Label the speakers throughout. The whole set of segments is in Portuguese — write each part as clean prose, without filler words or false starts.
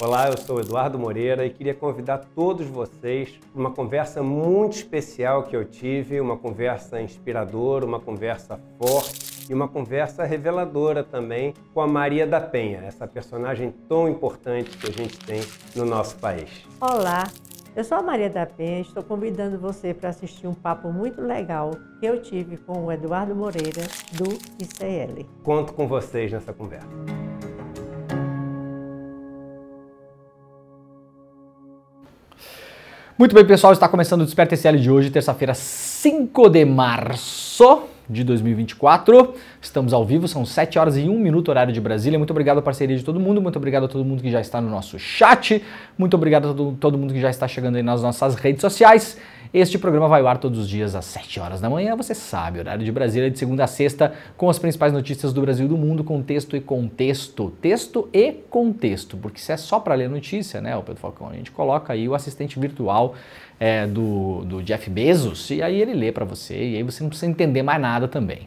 Speaker 1: Olá, eu sou Eduardo Moreira e queria convidar todos vocês para uma conversa muito especial que eu tive, uma conversa inspiradora, uma conversa forte e uma conversa reveladora também com a Maria da Penha, essa personagem tão importante que a gente tem no nosso país.
Speaker 2: Olá, eu sou a Maria da Penha e estou convidando você para assistir um papo muito legal que eu tive com o Eduardo Moreira, do ICL.
Speaker 1: Conto com vocês nessa conversa.
Speaker 3: Muito bem, pessoal, está começando o Desperta ICL de hoje, terça-feira, 5 de março de 2024. Estamos ao vivo, são 7 horas e 1 minuto, horário de Brasília. Muito obrigado à parceria de todo mundo, muito obrigado a todo mundo que já está no nosso chat, muito obrigado a todo mundo que já está chegando aí nas nossas redes sociais. Este programa vai ao ar todos os dias às 7 horas da manhã, você sabe, horário de Brasília, de segunda a sexta, com as principais notícias do Brasil e do mundo, com texto e contexto. Texto e contexto, porque se é só para ler notícia, né, o Pedro Falcão, a gente coloca aí o assistente virtual do Jeff Bezos, e aí ele lê para você, e aí você não precisa entender mais nada também.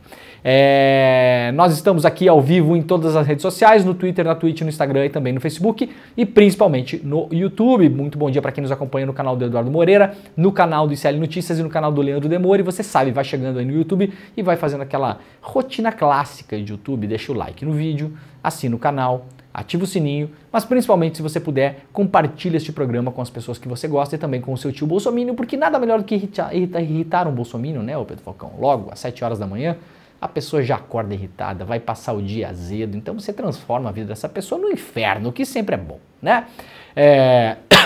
Speaker 3: Nós estamos aqui ao vivo em todas as redes sociais, no Twitter, na Twitch, no Instagram e também no Facebook, e principalmente no YouTube. Muito bom dia para quem nos acompanha no canal do Eduardo Moreira, no canal do ICL Notícias e no canal do Leandro Demore. Você sabe, vai chegando aí no YouTube e vai fazendo aquela rotina clássica de YouTube, deixa o like no vídeo, assina o canal, ativa o sininho, mas principalmente, se você puder, compartilhe este programa com as pessoas que você gosta e também com o seu tio bolsominion, porque nada melhor do que irritar um bolsominion, né, ô Pedro Falcão? Logo, às 7 horas da manhã, a pessoa já acorda irritada, vai passar o dia azedo, então você transforma a vida dessa pessoa no inferno, o que sempre é bom, né?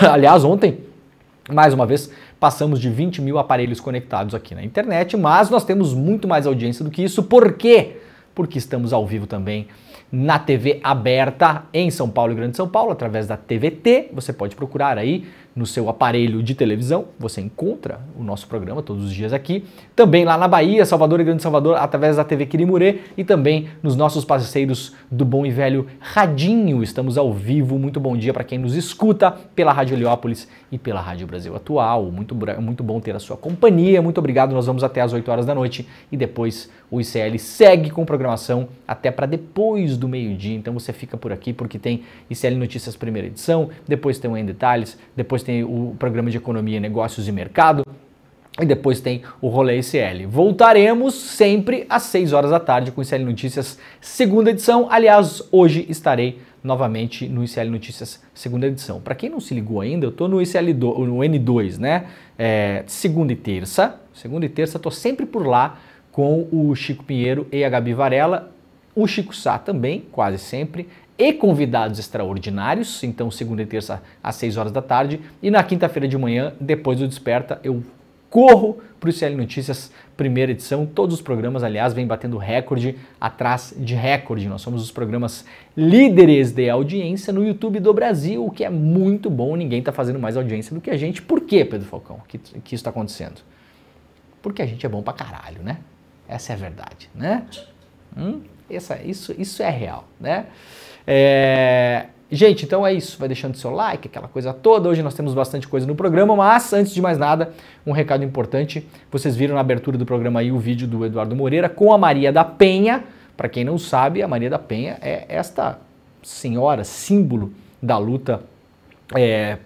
Speaker 3: Aliás, ontem, mais uma vez, passamos de 20 mil aparelhos conectados aqui na internet, mas nós temos muito mais audiência do que isso. Por quê? Porque estamos ao vivo também na TV aberta em São Paulo e Grande São Paulo, através da TVT. Você pode procurar aí no seu aparelho de televisão, você encontra o nosso programa todos os dias aqui. Também lá na Bahia, Salvador e Grande Salvador, através da TV Quirimurê, e também nos nossos parceiros do bom e velho Radinho. Estamos ao vivo. Muito bom dia para quem nos escuta pela Rádio Heliópolis e pela Rádio Brasil Atual. Muito bom ter a sua companhia. Muito obrigado. Nós vamos até às 8 horas da noite e depois o ICL segue com programação até para depois do meio-dia. Então você fica por aqui porque tem ICL Notícias primeira edição, depois tem o Em Detalhes, depois tem o programa de Economia, Negócios e Mercado e depois tem o Rolê ICL. Voltaremos sempre às 6 horas da tarde com o ICL Notícias segunda edição. Aliás, hoje estarei novamente no ICL Notícias segunda edição. Para quem não se ligou ainda, eu estou no no N2, né? Segunda e terça estou sempre por lá com o Chico Pinheiro e a Gabi Varela, o Chico Sá também, quase sempre, e convidados extraordinários, então segunda e terça às 6 horas da tarde, e na quinta-feira de manhã, depois do Desperta, eu corro para o ICL Notícias, primeira edição. Todos os programas, aliás, vêm batendo recorde atrás de recorde. Nós somos os programas líderes de audiência no YouTube do Brasil, o que é muito bom. Ninguém está fazendo mais audiência do que a gente. Por quê, Pedro Falcão, que isso está acontecendo? Porque a gente é bom pra caralho, né? Essa é a verdade, né? Isso é real, né? Gente, então é isso. Vai deixando seu like, aquela coisa toda. Hoje nós temos bastante coisa no programa, mas antes de mais nada, um recado importante. Vocês viram na abertura do programa aí o vídeo do Eduardo Moreira com a Maria da Penha. Para quem não sabe, a Maria da Penha é esta senhora, símbolo da luta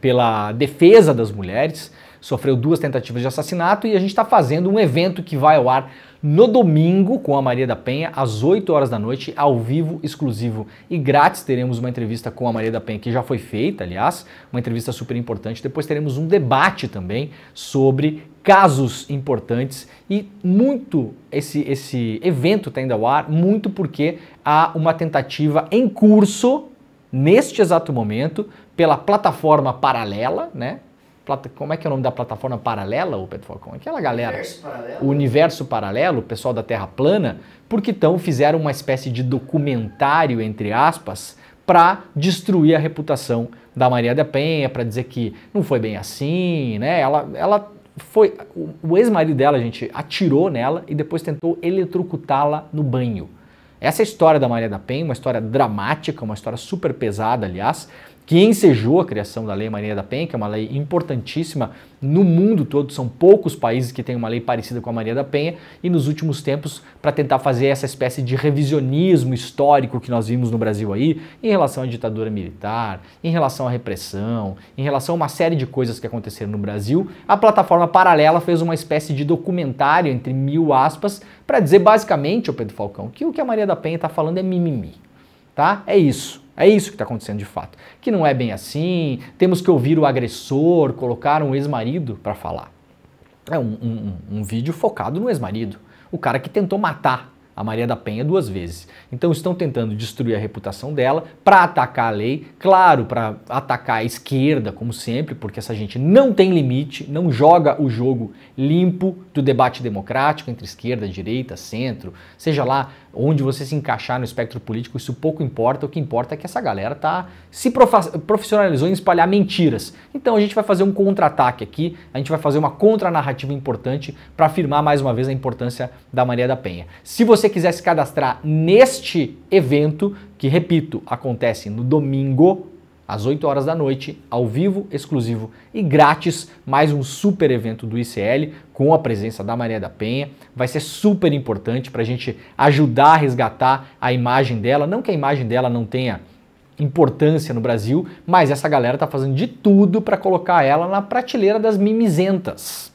Speaker 3: pela defesa das mulheres. Sofreu 2 tentativas de assassinato e a gente está fazendo um evento que vai ao ar no domingo com a Maria da Penha, às 8 horas da noite, ao vivo, exclusivo e grátis. Teremos uma entrevista com a Maria da Penha, que já foi feita, aliás, uma entrevista super importante. Depois teremos um debate também sobre casos importantes e muito, esse evento está indo ao ar, muito porque há uma tentativa em curso, neste exato momento, pela plataforma paralela, né? Como é que é o nome da plataforma paralela, o Pedro Falcão? Aquela galera, o Universo Paralelo, o pessoal da Terra Plana, porque então fizeram uma espécie de documentário, entre aspas, para destruir a reputação da Maria da Penha, para dizer que não foi bem assim, né? O ex-marido dela, gente, atirou nela e depois tentou eletrocutá-la no banho. Essa é a história da Maria da Penha, uma história dramática, uma história super pesada, aliás, que ensejou a criação da Lei Maria da Penha, que é uma lei importantíssima no mundo todo. São poucos países que têm uma lei parecida com a Maria da Penha, e nos últimos tempos, para tentar fazer essa espécie de revisionismo histórico que nós vimos no Brasil aí, em relação à ditadura militar, em relação à repressão, em relação a uma série de coisas que aconteceram no Brasil, a plataforma Paralela fez uma espécie de documentário, entre 1000 aspas, para dizer basicamente, ô Pedro Falcão, que o que a Maria da Penha está falando é mimimi, tá? É isso. É isso que está acontecendo de fato. Que não é bem assim, temos que ouvir o agressor, colocar um ex-marido para falar. É um vídeo focado no ex-marido, o cara que tentou matar a Maria da Penha 2 vezes. Então estão tentando destruir a reputação dela para atacar a lei, claro, para atacar a esquerda, como sempre, porque essa gente não tem limite, não joga o jogo limpo do debate democrático entre esquerda, direita, centro, seja lá onde você se encaixar no espectro político, isso pouco importa. O que importa é que essa galera se profissionalizou em espalhar mentiras. Então a gente vai fazer um contra-ataque aqui, a gente vai fazer uma contra-narrativa importante para afirmar mais uma vez a importância da Maria da Penha. Se você quiser se cadastrar neste evento, que, repito, acontece no domingo, às 8 horas da noite, ao vivo, exclusivo e grátis, mais um super evento do ICL com a presença da Maria da Penha. Vai ser super importante para a gente ajudar a resgatar a imagem dela. Não que a imagem dela não tenha importância no Brasil, mas essa galera tá fazendo de tudo para colocar ela na prateleira das mimizentas.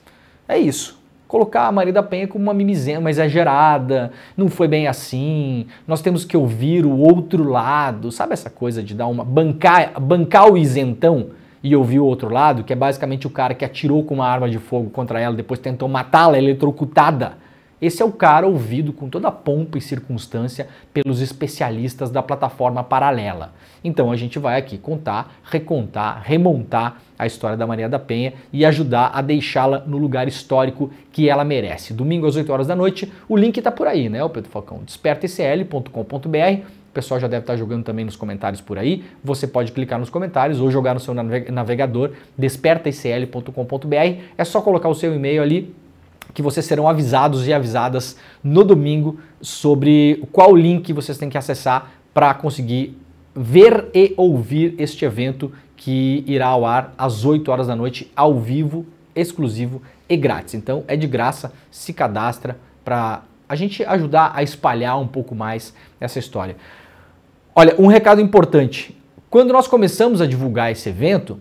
Speaker 3: É isso. Colocar a Maria da Penha como uma mimizenta, uma exagerada, não foi bem assim, nós temos que ouvir o outro lado, sabe essa coisa de dar bancar o isentão e ouvir o outro lado, que é basicamente o cara que atirou com uma arma de fogo contra ela, depois tentou matá-la eletrocutada. Esse é o cara ouvido com toda a pompa e circunstância pelos especialistas da plataforma Paralela. Então a gente vai aqui contar, recontar, remontar a história da Maria da Penha e ajudar a deixá-la no lugar histórico que ela merece. Domingo às 8 horas da noite, o link tá por aí, né, o Pedro Falcão? despertacl.com.br. O pessoal já deve estar jogando também nos comentários por aí. Você pode clicar nos comentários ou jogar no seu navegador, despertacl.com.br. É só colocar o seu e-mail ali, que vocês serão avisados e avisadas no domingo sobre qual link vocês têm que acessar para conseguir ver e ouvir este evento que irá ao ar às 8 horas da noite, ao vivo, exclusivo e grátis. Então é de graça, se cadastra para a gente ajudar a espalhar um pouco mais essa história. Olha, um recado importante. Quando nós começamos a divulgar esse evento,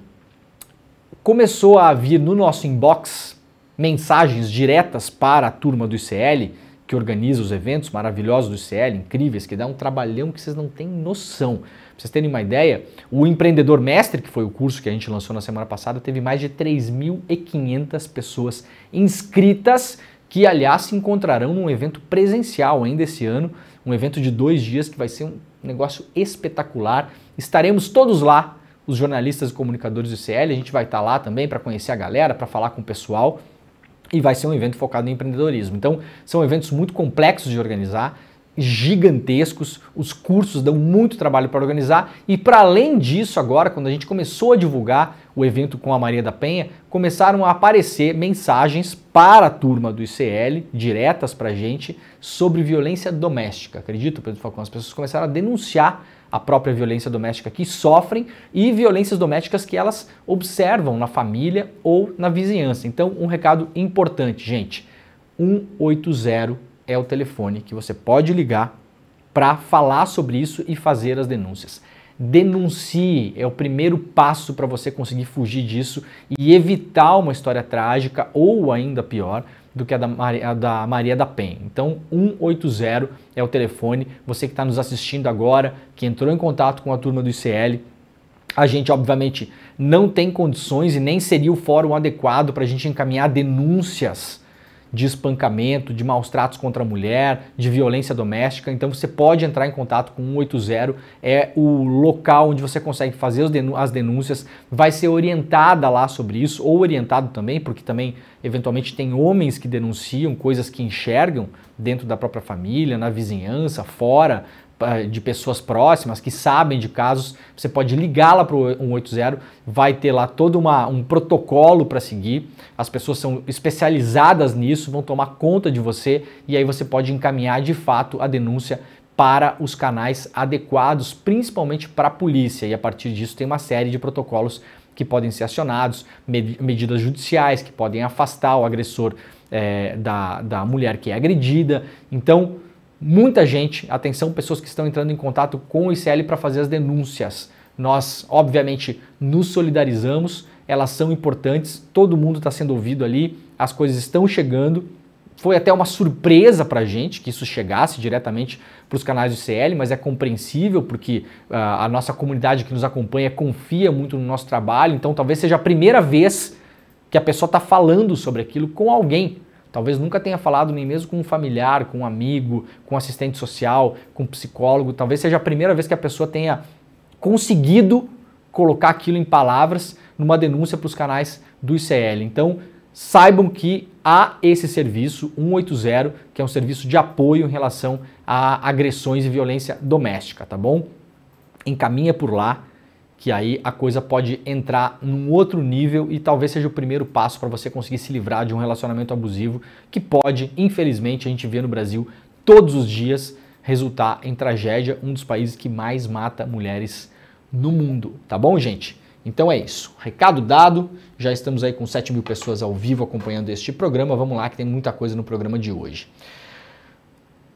Speaker 3: começou a vir no nosso inbox mensagens diretas para a turma do ICL, que organiza os eventos maravilhosos do ICL, incríveis, que dá um trabalhão que vocês não têm noção. Pra vocês terem uma ideia, o Empreendedor Mestre, que foi o curso que a gente lançou na semana passada, teve mais de 3.500 pessoas inscritas, que aliás se encontrarão num evento presencial ainda esse ano, um evento de 2 dias que vai ser um negócio espetacular. Estaremos todos lá, os jornalistas e comunicadores do ICL, a gente vai estar lá também para conhecer a galera, para falar com o pessoal. E vai ser um evento focado em empreendedorismo. Então, são eventos muito complexos de organizar, gigantescos, os cursos dão muito trabalho para organizar e, para além disso, agora, quando a gente começou a divulgar o evento com a Maria da Penha, começaram a aparecer mensagens para a turma do ICL, diretas para a gente, sobre violência doméstica. Acredita, Pedro Falcão? As pessoas começaram a denunciar a própria violência doméstica que sofrem e violências domésticas que elas observam na família ou na vizinhança. Então, um recado importante, gente, 180 é o telefone que você pode ligar para falar sobre isso e fazer as denúncias. Denuncie, é o primeiro passo para você conseguir fugir disso e evitar uma história trágica ou ainda pior do que a da Maria da Penha. Então, 180 é o telefone. Você que está nos assistindo agora, que entrou em contato com a turma do ICL, a gente, obviamente, não tem condições e nem seria o fórum adequado para a gente encaminhar denúncias de espancamento, de maus tratos contra a mulher, de violência doméstica. Então você pode entrar em contato com 180, é o local onde você consegue fazer as denúncias, vai ser orientada lá sobre isso, ou orientado também, porque também eventualmente tem homens que denunciam coisas que enxergam dentro da própria família, na vizinhança, fora, de pessoas próximas que sabem de casos. Você pode ligar lá para o 180, vai ter lá todo um protocolo para seguir, as pessoas são especializadas nisso, vão tomar conta de você e aí você pode encaminhar de fato a denúncia para os canais adequados, principalmente para a polícia. E a partir disso tem uma série de protocolos que podem ser acionados, medidas judiciais que podem afastar o agressor da mulher que é agredida. Então, muita gente, atenção, pessoas que estão entrando em contato com o ICL para fazer as denúncias. Nós, obviamente, nos solidarizamos, elas são importantes, todo mundo está sendo ouvido ali, as coisas estão chegando. Foi até uma surpresa para a gente que isso chegasse diretamente para os canais do ICL, mas é compreensível porque a nossa comunidade que nos acompanha confia muito no nosso trabalho, então talvez seja a primeira vez que a pessoa está falando sobre aquilo com alguém. Talvez nunca tenha falado nem mesmo com um familiar, com um amigo, com um assistente social, com um psicólogo. Talvez seja a primeira vez que a pessoa tenha conseguido colocar aquilo em palavras numa denúncia para os canais do ICL. Então, saibam que há esse serviço 180, que é um serviço de apoio em relação a agressões e violência doméstica, tá bom? Encaminha por lá, que aí a coisa pode entrar num outro nível e talvez seja o primeiro passo para você conseguir se livrar de um relacionamento abusivo que pode, infelizmente, a gente vê no Brasil todos os dias resultar em tragédia, um dos países que mais mata mulheres no mundo, tá bom, gente? Então é isso, recado dado, já estamos aí com 7.000 pessoas ao vivo acompanhando este programa, vamos lá que tem muita coisa no programa de hoje.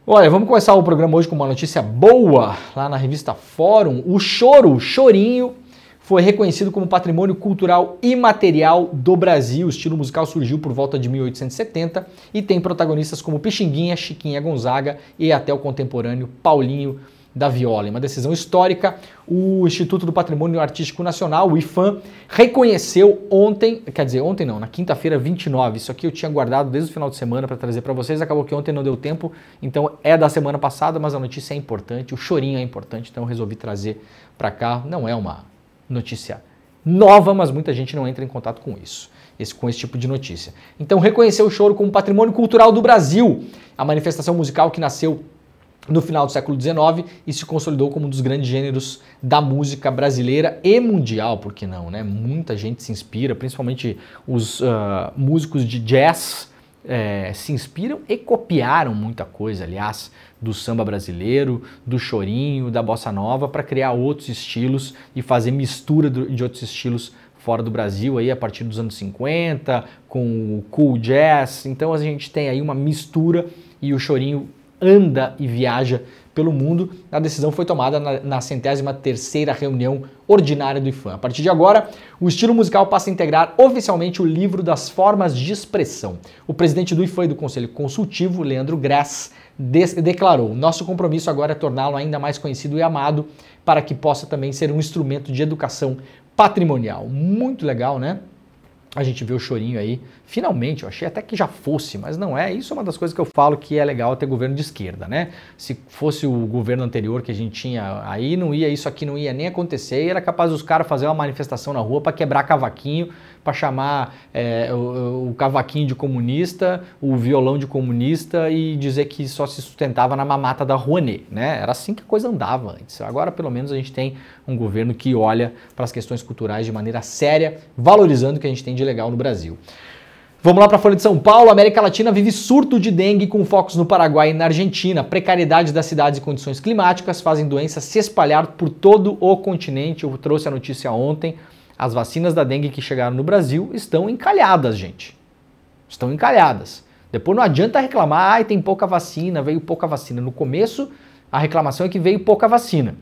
Speaker 3: Olha, vamos começar o programa hoje com uma notícia boa, lá na revista Fórum, o Chorinho, foi reconhecido como patrimônio cultural imaterial do Brasil. O estilo musical surgiu por volta de 1870 e tem protagonistas como Pixinguinha, Chiquinha Gonzaga e até o contemporâneo Paulinho da Viola. Em uma decisão histórica, o Instituto do Patrimônio Artístico Nacional, o IPHAN, reconheceu ontem, na quinta-feira 29, isso aqui eu tinha guardado desde o final de semana para trazer para vocês, acabou que ontem não deu tempo, então é da semana passada, mas a notícia é importante, o chorinho é importante, então eu resolvi trazer para cá. Não é uma notícia nova, mas muita gente não entra em contato com isso, com esse tipo de notícia. Então, reconheceu o choro como patrimônio cultural do Brasil, a manifestação musical que nasceu no final do século XIX e se consolidou como um dos grandes gêneros da música brasileira e mundial, por que não, né? Muita gente se inspira, principalmente os músicos de jazz se inspiram e copiaram muita coisa, aliás, do samba brasileiro, do chorinho, da bossa nova, para criar outros estilos e fazer mistura de outros estilos fora do Brasil, aí a partir dos anos 50, com o cool jazz. Então a gente tem aí uma mistura e o chorinho anda e viaja pelo mundo. A decisão foi tomada na 103ª reunião ordinária do IPHAN. A partir de agora, o estilo musical passa a integrar oficialmente o livro das formas de expressão. O presidente do IPHAN e do Conselho Consultivo, Leandro Grass, declarou: nosso compromisso agora é torná-lo ainda mais conhecido e amado para que possa também ser um instrumento de educação patrimonial. Muito legal, né? A gente vê o chorinho aí, finalmente, eu achei até que já fosse, mas não é. Isso é uma das coisas que eu falo que é legal ter governo de esquerda, né? Se fosse o governo anterior que a gente tinha aí, não ia, isso aqui não ia nem acontecer, e era capaz dos caras fazer uma manifestação na rua para quebrar cavaquinho, para chamar o cavaquinho de comunista, o violão de comunista e dizer que só se sustentava na mamata da Rouanet, né? Era assim que a coisa andava antes. Agora, pelo menos, a gente tem um governo que olha para as questões culturais de maneira séria, valorizando o que a gente tem de legal no Brasil. Vamos lá para a Folha de São Paulo. A América Latina vive surto de dengue com focos no Paraguai e na Argentina. Precariedade das cidades e condições climáticas fazem doenças se espalhar por todo o continente. Eu trouxe a notícia ontem. As vacinas da dengue que chegaram no Brasil estão encalhadas, gente. Estão encalhadas. Depois não adianta reclamar, tem pouca vacina, veio pouca vacina. No começo, a reclamação é que veio pouca vacina.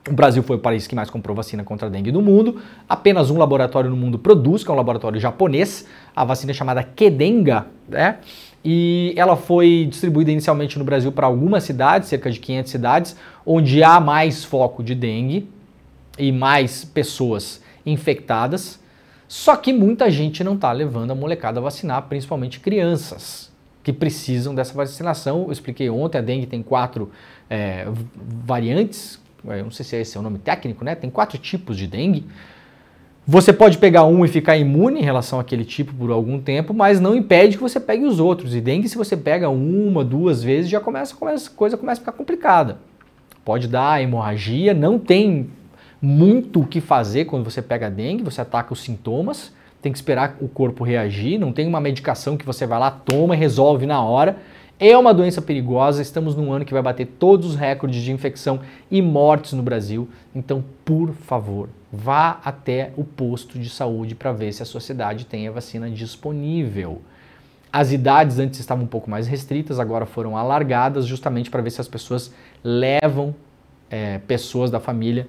Speaker 3: O Brasil foi o país que mais comprou vacina contra a dengue no mundo. Apenas um laboratório no mundo produz, que é um laboratório japonês, a vacina chamada Kedenga, né? E ela foi distribuída inicialmente no Brasil para algumas cidades, cerca de 500 cidades, onde há mais foco de dengue e mais pessoas infectadas. Só que muita gente não está levando a molecada a vacinar, principalmente crianças que precisam dessa vacinação. Eu expliquei ontem, a dengue tem 4 variantes. Eu não sei se esse é o nome técnico, né? Tem 4 tipos de dengue. Você pode pegar um e ficar imune em relação àquele tipo por algum tempo, mas não impede que você pegue os outros. E dengue, se você pega 1, 2 vezes, já a coisa começa a ficar complicada. Pode dar hemorragia, não tem muito o que fazer quando você pega dengue, você ataca os sintomas, tem que esperar o corpo reagir, não tem uma medicação que você vai lá, toma e resolve na hora. É uma doença perigosa, estamos num ano que vai bater todos os recordes de infecção e mortes no Brasil. Então, por favor, vá até o posto de saúde para ver se a sua cidade tem a vacina disponível. As idades antes estavam um pouco mais restritas, agora foram alargadas justamente para ver se as pessoas levam pessoas da família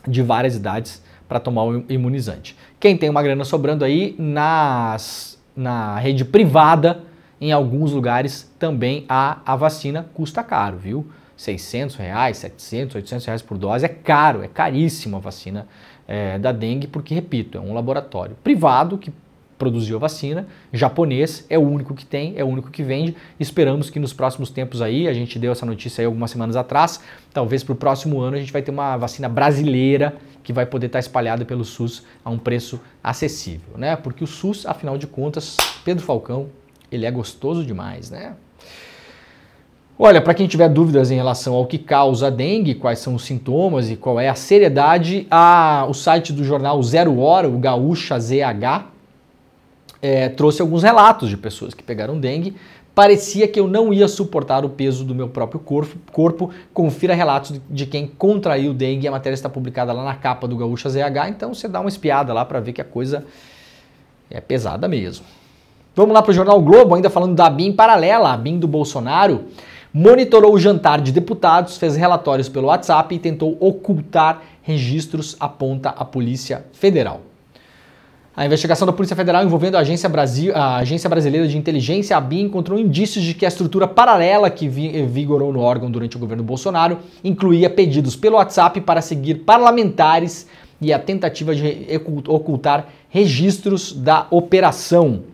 Speaker 3: de várias idades para tomar o imunizante. Quem tem uma grana sobrando aí, na rede privada, em alguns lugares também a vacina custa caro, viu? R$600, R$700, R$800 por dose, é caro, é caríssimo a vacina da dengue, porque, repito, é um laboratório privado que produziu a vacina, japonês, é o único que tem, é o único que vende. Esperamos que nos próximos tempos aí, a gente deu essa notícia aí algumas semanas atrás, talvez para o próximo ano a gente vai ter uma vacina brasileira que vai poder estar espalhada pelo SUS a um preço acessível, né? Porque o SUS, afinal de contas, Pedro Falcão, ele é gostoso demais, né? Olha, para quem tiver dúvidas em relação ao que causa a dengue, quais são os sintomas e qual é a seriedade, o site do jornal Zero Hora, o Gaúcha ZH, trouxe alguns relatos de pessoas que pegaram dengue. Parecia que eu não ia suportar o peso do meu próprio corpo. Confira relatos de quem contraiu dengue. A matéria está publicada lá na capa do Gaúcha ZH, então você dá uma espiada lá para ver que a coisa é pesada mesmo. Vamos lá para o Jornal Globo, ainda falando da ABIN paralela. A ABIN do Bolsonaro monitorou o jantar de deputados, fez relatórios pelo WhatsApp e tentou ocultar registros, aponta a Polícia Federal. A investigação da Polícia Federal envolvendo a Agência Brasileira de Inteligência, a ABIN, encontrou indícios de que a estrutura paralela que vigorou no órgão durante o governo Bolsonaro incluía pedidos pelo WhatsApp para seguir parlamentares e a tentativa de ocultar registros da operação.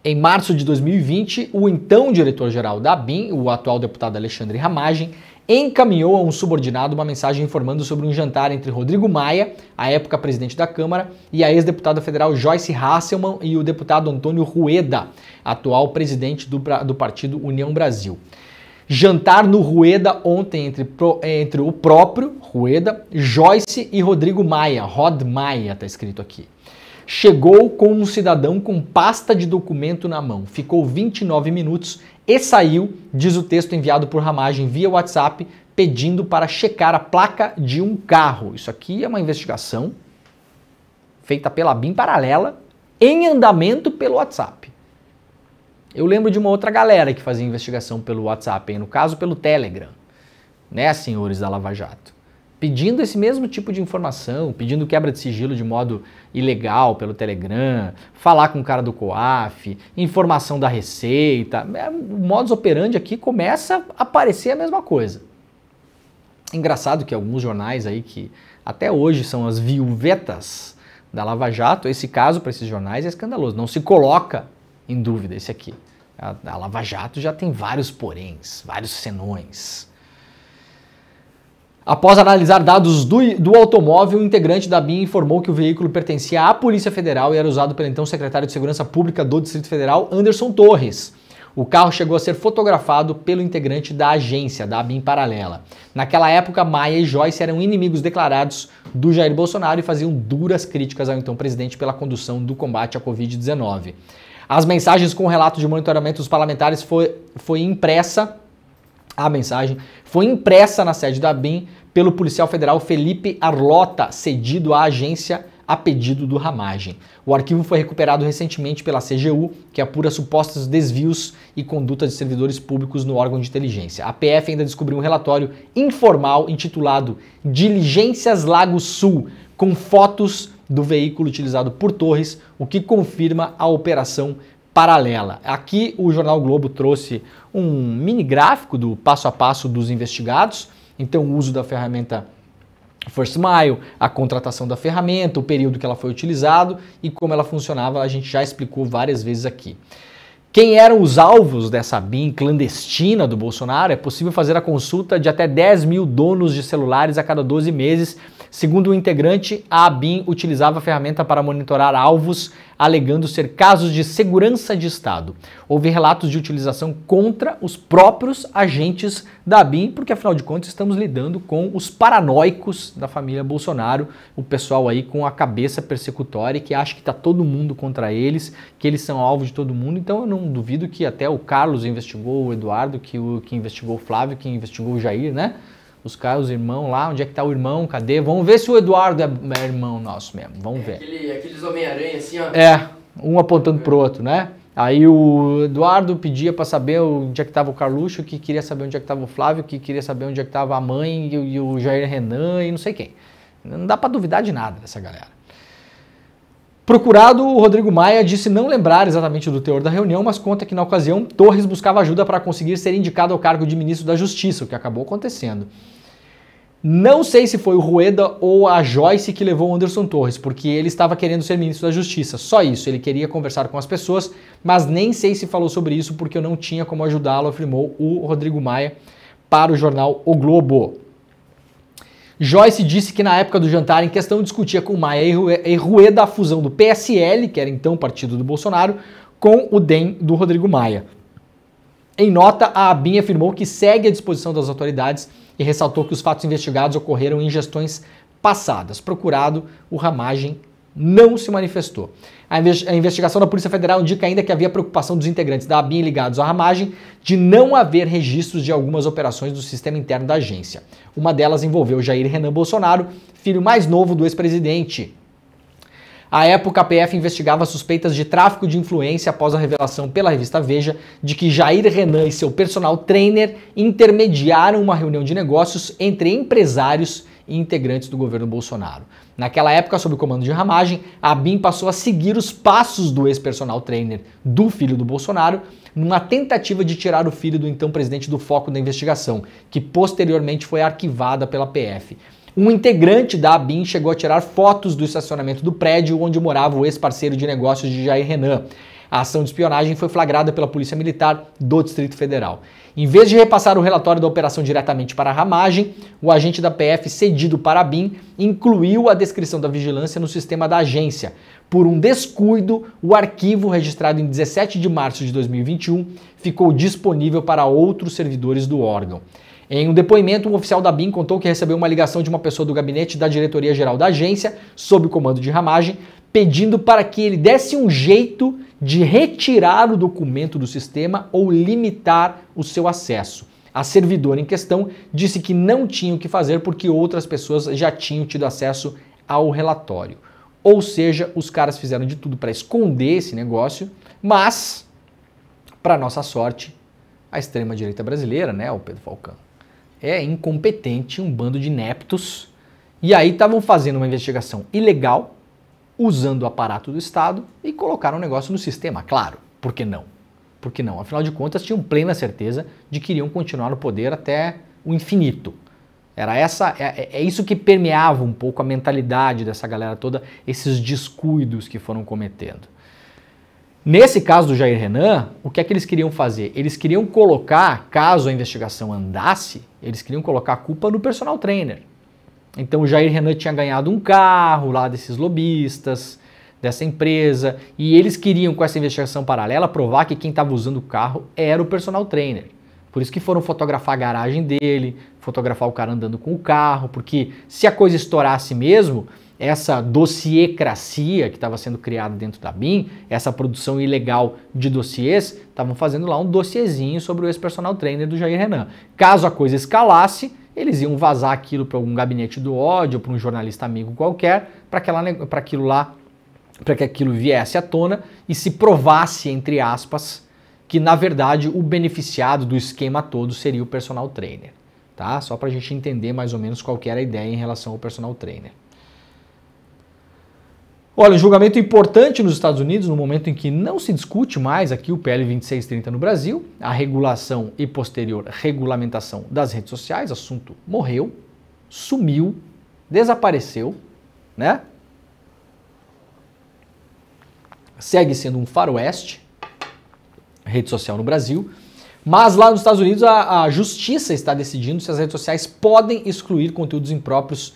Speaker 3: Em março de 2020, o então diretor-geral da ABIN, o atual deputado Alexandre Ramagem, encaminhou a um subordinado uma mensagem informando sobre um jantar entre Rodrigo Maia, à época presidente da Câmara, e a ex-deputada federal Joyce Hasselmann e o deputado Antônio Rueda, atual presidente do partido União Brasil. Jantar no Rueda ontem entre o próprio Rueda, Joyce e Rodrigo Maia, Rod Maia está escrito aqui. Chegou com um cidadão com pasta de documento na mão, ficou 29 minutos e saiu, diz o texto enviado por Ramagem via WhatsApp, pedindo para checar a placa de um carro. Isso aqui é uma investigação feita pela ABIN paralela, em andamento pelo WhatsApp. Eu lembro de uma outra galera que fazia investigação pelo WhatsApp, no caso pelo Telegram, né, senhores da Lava Jato? Pedindo esse mesmo tipo de informação, pedindo quebra de sigilo de modo ilegal pelo Telegram, falar com o cara do COAF, informação da Receita. O modus operandi aqui começa a aparecer a mesma coisa. Engraçado que alguns jornais aí que até hoje são as viuvetas da Lava Jato, esse caso para esses jornais é escandaloso, não se coloca em dúvida esse aqui. A Lava Jato já tem vários poréns, vários senões. Após analisar dados do automóvel, o integrante da ABIN informou que o veículo pertencia à Polícia Federal e era usado pelo então secretário de Segurança Pública do Distrito Federal, Anderson Torres. O carro chegou a ser fotografado pelo integrante da agência, da ABIN paralela. Naquela época, Maia e Joyce eram inimigos declarados do Jair Bolsonaro e faziam duras críticas ao então presidente pela condução do combate à Covid-19. As mensagens com o relato de monitoramento dos parlamentares foi impressa. A mensagem foi impressa na sede da ABIN pelo policial federal Felipe Arlota, cedido à agência a pedido do Ramagem. O arquivo foi recuperado recentemente pela CGU, que apura supostos desvios e conduta de servidores públicos no órgão de inteligência. A PF ainda descobriu um relatório informal intitulado Diligências Lago Sul, com fotos do veículo utilizado por Torres, o que confirma a operação paralela. Aqui o Jornal Globo trouxe um mini gráfico do passo a passo dos investigados, então o uso da ferramenta First Mile, a contratação da ferramenta, o período que ela foi utilizado e como ela funcionava, a gente já explicou várias vezes aqui. Quem eram os alvos dessa ABIN clandestina do Bolsonaro? É possível fazer a consulta de até 10 mil donos de celulares a cada 12 meses. Segundo o integrante, a ABIN utilizava a ferramenta para monitorar alvos alegando ser casos de segurança de Estado. Houve relatos de utilização contra os próprios agentes da ABIN, porque afinal de contas estamos lidando com os paranoicos da família Bolsonaro, o pessoal aí com a cabeça persecutória que acha que está todo mundo contra eles, que eles são alvo de todo mundo. Então eu não duvido que até o Carlos investigou o Eduardo, que investigou o Flávio, que investigou o Jair, né? Os caras, os irmãos lá, onde é que tá o irmão? Cadê? Vamos ver se o Eduardo é irmão nosso mesmo. Vamos ver.
Speaker 4: Aqueles Homem-Aranha assim, ó.
Speaker 3: É, um apontando pro outro, né? Aí o Eduardo pedia para saber onde é que tava o Carluxo, que queria saber onde é que tava o Flávio, que queria saber onde é que tava a mãe e o Jair Renan e não sei quem. Não dá para duvidar de nada dessa galera. Procurado, o Rodrigo Maia disse não lembrar exatamente do teor da reunião, mas conta que na ocasião Torres buscava ajuda para conseguir ser indicado ao cargo de ministro da Justiça, o que acabou acontecendo. Não sei se foi o Rueda ou a Joyce que levou o Anderson Torres, porque ele estava querendo ser ministro da Justiça. Só isso, ele queria conversar com as pessoas, mas nem sei se falou sobre isso porque eu não tinha como ajudá-lo, afirmou o Rodrigo Maia para o jornal O Globo. Joyce disse que na época do jantar em questão discutia com Maia e Rueda a fusão do PSL, que era então o partido do Bolsonaro, com o DEM do Rodrigo Maia. Em nota, a ABIN afirmou que segue à disposição das autoridades e ressaltou que os fatos investigados ocorreram em gestões passadas. Procurado, o Ramagem não se manifestou. A investigação da Polícia Federal indica ainda que havia preocupação dos integrantes da ABIN ligados à Ramagem de não haver registros de algumas operações do sistema interno da agência. Uma delas envolveu Jair Renan Bolsonaro, filho mais novo do ex-presidente. À época, a PF investigava suspeitas de tráfico de influência após a revelação pela revista Veja de que Jair Renan e seu personal trainer intermediaram uma reunião de negócios entre empresários e integrantes do governo Bolsonaro. Naquela época, sob o comando de Ramagem, a ABIN passou a seguir os passos do ex-personal trainer do filho do Bolsonaro, numa tentativa de tirar o filho do então presidente do foco da investigação, que posteriormente foi arquivada pela PF. Um integrante da ABIN chegou a tirar fotos do estacionamento do prédio onde morava o ex-parceiro de negócios de Jair Renan. A ação de espionagem foi flagrada pela Polícia Militar do Distrito Federal. Em vez de repassar o relatório da operação diretamente para a Ramagem, o agente da PF cedido para a ABIN incluiu a descrição da vigilância no sistema da agência. Por um descuido, o arquivo registrado em 17 de março de 2021 ficou disponível para outros servidores do órgão. Em um depoimento, um oficial da ABIN contou que recebeu uma ligação de uma pessoa do gabinete da diretoria-geral da agência, sob o comando de Ramagem, pedindo para que ele desse um jeito de retirar o documento do sistema ou limitar o seu acesso. A servidora em questão disse que não tinha o que fazer porque outras pessoas já tinham tido acesso ao relatório. Ou seja, os caras fizeram de tudo para esconder esse negócio, mas, para nossa sorte, a extrema-direita brasileira, né, o Pedro Falcão, é incompetente, um bando de ineptos, e aí estavam fazendo uma investigação ilegal, usando o aparato do Estado e colocaram o negócio no sistema, claro. Por que não? Por que não? Afinal de contas, tinham plena certeza de que iriam continuar no poder até o infinito. Era isso que permeava um pouco a mentalidade dessa galera toda, esses descuidos que foram cometendo. Nesse caso do Jair Renan, o que é que eles queriam fazer? Eles queriam colocar, caso a investigação andasse, eles queriam colocar a culpa no personal trainer. Então o Jair Renan tinha ganhado um carro lá desses lobistas, dessa empresa, e eles queriam, com essa investigação paralela, provar que quem estava usando o carro era o personal trainer. Por isso que foram fotografar a garagem dele, fotografar o cara andando com o carro, porque se a coisa estourasse mesmo, essa dossiêcracia que estava sendo criada dentro da ABIN, essa produção ilegal de dossiês, estavam fazendo lá um dossiêzinho sobre o ex-personal trainer do Jair Renan. Caso a coisa escalasse, eles iam vazar aquilo para algum gabinete do ódio, para um jornalista amigo qualquer, para que aquilo viesse à tona e se provasse, entre aspas, que na verdade o beneficiado do esquema todo seria o personal trainer. Tá? Só para a gente entender mais ou menos qual que era a ideia em relação ao personal trainer. Olha, um julgamento importante nos Estados Unidos, no momento em que não se discute mais aqui o PL 2630 no Brasil, a regulação e posterior regulamentação das redes sociais, assunto morreu, sumiu, desapareceu, né? Segue sendo um faroeste, rede social no Brasil, mas lá nos Estados Unidos a justiça está decidindo se as redes sociais podem excluir conteúdos impróprios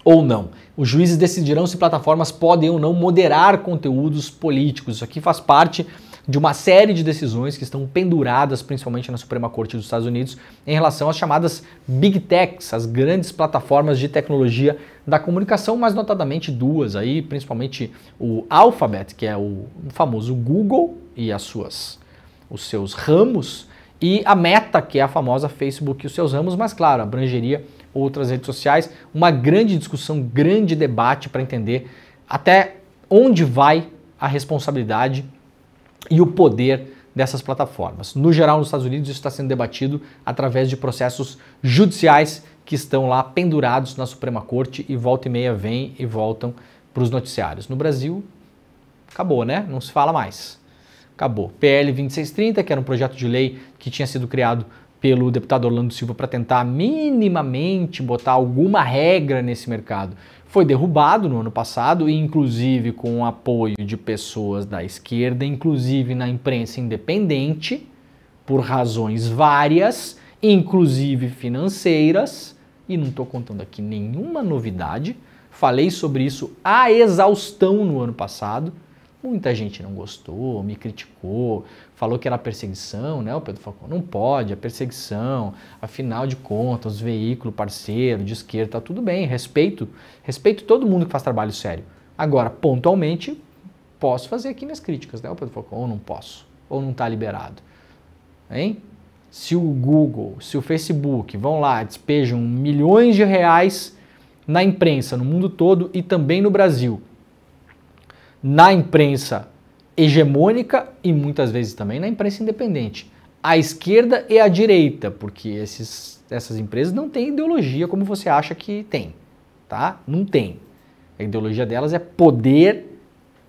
Speaker 3: ou não. Os juízes decidirão se plataformas podem ou não moderar conteúdos políticos. Isso aqui faz parte de uma série de decisões que estão penduradas, principalmente na Suprema Corte dos Estados Unidos, em relação às chamadas Big Techs, as grandes plataformas de tecnologia da comunicação, mais notadamente duas aí, principalmente o Alphabet, que é o famoso Google e os seus ramos, e a Meta, que é a famosa Facebook e os seus ramos, mas claro, abrangeria outras redes sociais. Uma grande discussão, grande debate para entender até onde vai a responsabilidade e o poder dessas plataformas. No geral, nos Estados Unidos, isso está sendo debatido através de processos judiciais que estão lá pendurados na Suprema Corte e volta e meia vêm e voltam para os noticiários. No Brasil, acabou, né? Não se fala mais. Acabou. PL 2630, que era um projeto de lei que tinha sido criado pelo deputado Orlando Silva para tentar minimamente botar alguma regra nesse mercado, foi derrubado no ano passado, e inclusive com o apoio de pessoas da esquerda, inclusive na imprensa independente, por razões várias, inclusive financeiras, e não estou contando aqui nenhuma novidade, falei sobre isso à exaustão no ano passado. Muita gente não gostou, me criticou, falou que era perseguição, né? O Pedro Falcão, não pode, é perseguição, afinal de contas, veículo parceiro de esquerda, tá tudo bem, respeito todo mundo que faz trabalho sério. Agora, pontualmente, posso fazer aqui minhas críticas, né? O Pedro Falcão, ou não posso, ou não tá liberado, hein? Se o Google, se o Facebook vão lá, despejam milhões de reais na imprensa, no mundo todo e também no Brasil, na imprensa hegemônica e muitas vezes também na imprensa independente, a esquerda e a direita, porque essas empresas não têm ideologia como você acha que tem, tá? Não tem. A ideologia delas é poder,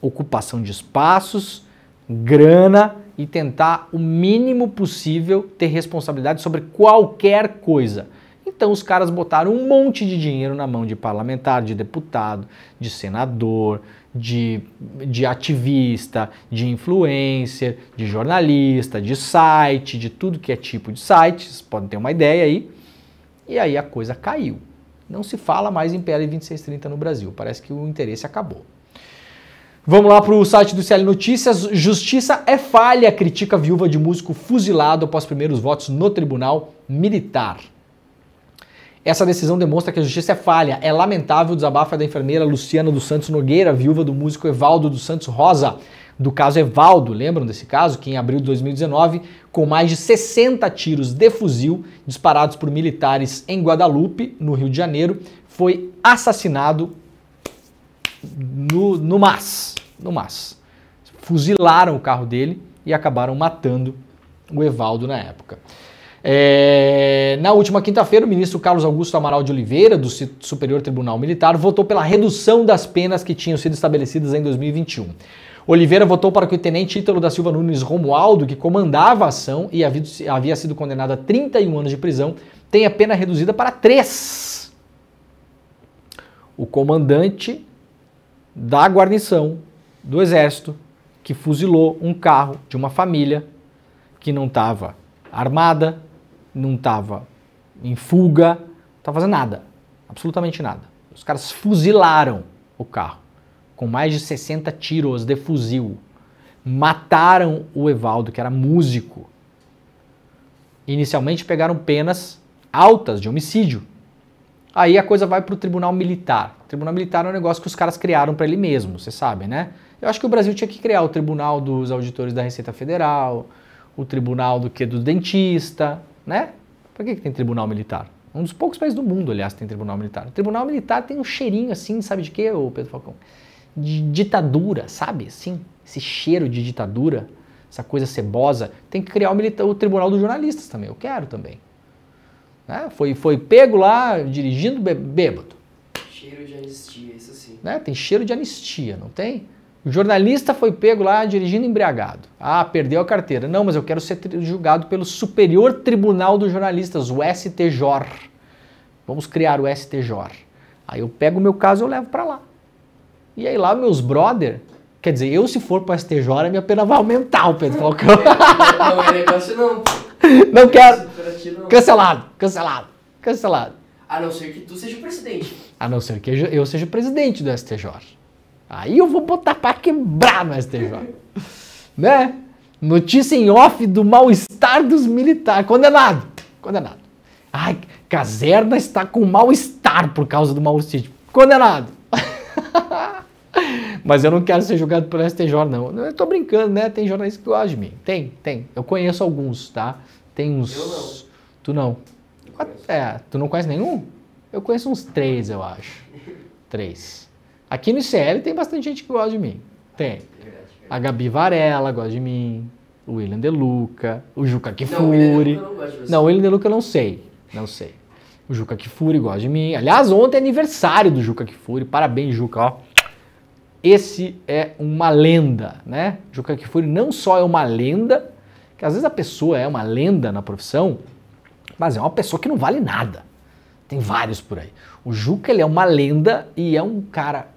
Speaker 3: ocupação de espaços, grana e tentar o mínimo possível ter responsabilidade sobre qualquer coisa. Então os caras botaram um monte de dinheiro na mão de parlamentar, de deputado, de senador, de ativista, de influencer, de jornalista, de site, de tudo que é tipo de site, vocês podem ter uma ideia aí, e aí a coisa caiu. Não se fala mais em PL 2630 no Brasil, parece que o interesse acabou. Vamos lá para o site do CL Notícias. Justiça é falha, critica a viúva de músico fuzilado após primeiros votos no Tribunal Militar. Essa decisão demonstra que a justiça é falha. É lamentável o desabafo da enfermeira Luciana dos Santos Nogueira, viúva do músico Evaldo dos Santos Rosa, do caso Evaldo, lembram desse caso? Que em abril de 2019, com mais de 60 tiros de fuzil disparados por militares em Guadalupe, no Rio de Janeiro, foi assassinado no MAS. Fuzilaram o carro dele e acabaram matando o Evaldo na época. Na última quinta-feira, o ministro Carlos Augusto Amaral de Oliveira, do Superior Tribunal Militar, votou pela redução das penas que tinham sido estabelecidas em 2021. Oliveira votou para que o tenente Ítalo da Silva Nunes Romualdo, que comandava a ação e havia sido condenado a 31 anos de prisão, tenha pena reduzida para 3. O comandante da guarnição do Exército, que fuzilou um carro de uma família que não estava armada, não estava em fuga, não estava fazendo nada, absolutamente nada. Os caras fuzilaram o carro, com mais de 60 tiros de fuzil. Mataram o Evaldo, que era músico. Inicialmente pegaram penas altas de homicídio. Aí a coisa vai para o Tribunal Militar. O Tribunal Militar é um negócio que os caras criaram para ele mesmo, vocês sabem, né? Eu acho que o Brasil tinha que criar o Tribunal dos Auditores da Receita Federal, o Tribunal do dentista, né? Por que tem Tribunal Militar? Um dos poucos países do mundo, aliás, tem Tribunal Militar. O Tribunal Militar tem um cheirinho assim, sabe de quê, Pedro Falcão? De ditadura, sabe? Assim, esse cheiro de ditadura, essa coisa cebosa. Tem que criar o Tribunal dos Jornalistas também, eu quero também. Né? Foi pego lá dirigindo bêbado.
Speaker 4: Cheiro de anistia, isso sim.
Speaker 3: Né? Tem cheiro de anistia, não tem? O jornalista foi pego lá dirigindo embriagado. Ah, perdeu a carteira. Não, mas eu quero ser julgado pelo Superior Tribunal dos Jornalistas, o STJOR. Vamos criar o STJOR. Aí eu pego o meu caso e eu levo para lá. E aí lá meus brother, quer dizer, eu se for para o STJOR, a minha pena vai aumentar, o Pedro Falcão.
Speaker 4: Não é negócio não.
Speaker 3: Não quero. Cancelado.
Speaker 4: A não ser que tu seja o presidente.
Speaker 3: A não ser que eu seja o presidente do STJ. Aí eu vou botar pra quebrar no STJ. Né? Notícia em off do mal-estar dos militares. Condenado. Condenado. Ai, Caserna está com mal-estar por causa do Mauro Cid. Condenado. Mas eu não quero ser julgado pelo STJ, não. Eu tô brincando, né? Tem jornalistas que gostam de mim. Tem. Eu conheço alguns, tá? Tem uns...
Speaker 4: Eu não.
Speaker 3: Tu não? Tu não conhece nenhum? Eu conheço uns 3, eu acho. 3. Aqui no ICL tem bastante gente que gosta de mim. Tem. A Gabi Varela gosta de mim. O William De Luca. O Juca Kfouri. Não, o William De Luca eu não sei. Não sei. O Juca Kfouri gosta de mim. Aliás, ontem é aniversário do Juca Kfouri. Parabéns, Juca, ó. Esse é uma lenda, né? Juca Kfouri não só é uma lenda, que às vezes a pessoa é uma lenda na profissão, mas é uma pessoa que não vale nada. Tem vários por aí. O Juca, ele é uma lenda e é um cara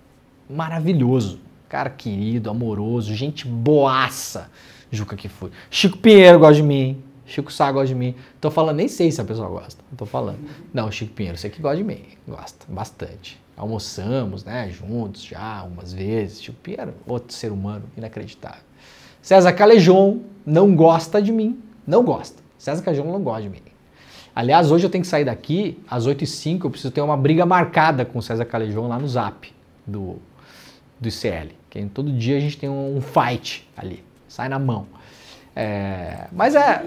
Speaker 3: maravilhoso. Cara querido, amoroso, gente boaça. Juca Kfouri. Chico Pinheiro gosta de mim. Chico Sá gosta de mim. Tô falando, nem sei se a pessoa gosta. Tô falando. Não, Chico Pinheiro, sei que gosta de mim. Gosta bastante. Almoçamos, né, juntos já, umas vezes. Chico Pinheiro, outro ser humano inacreditável. César Calejon não gosta de mim. Não gosta. César Calejon não gosta de mim. Aliás, hoje eu tenho que sair daqui, às 8h05, eu preciso ter uma briga marcada com o César Calejon lá no Zap do ICL. Que todo dia a gente tem um fight ali. Sai na mão. Mas é...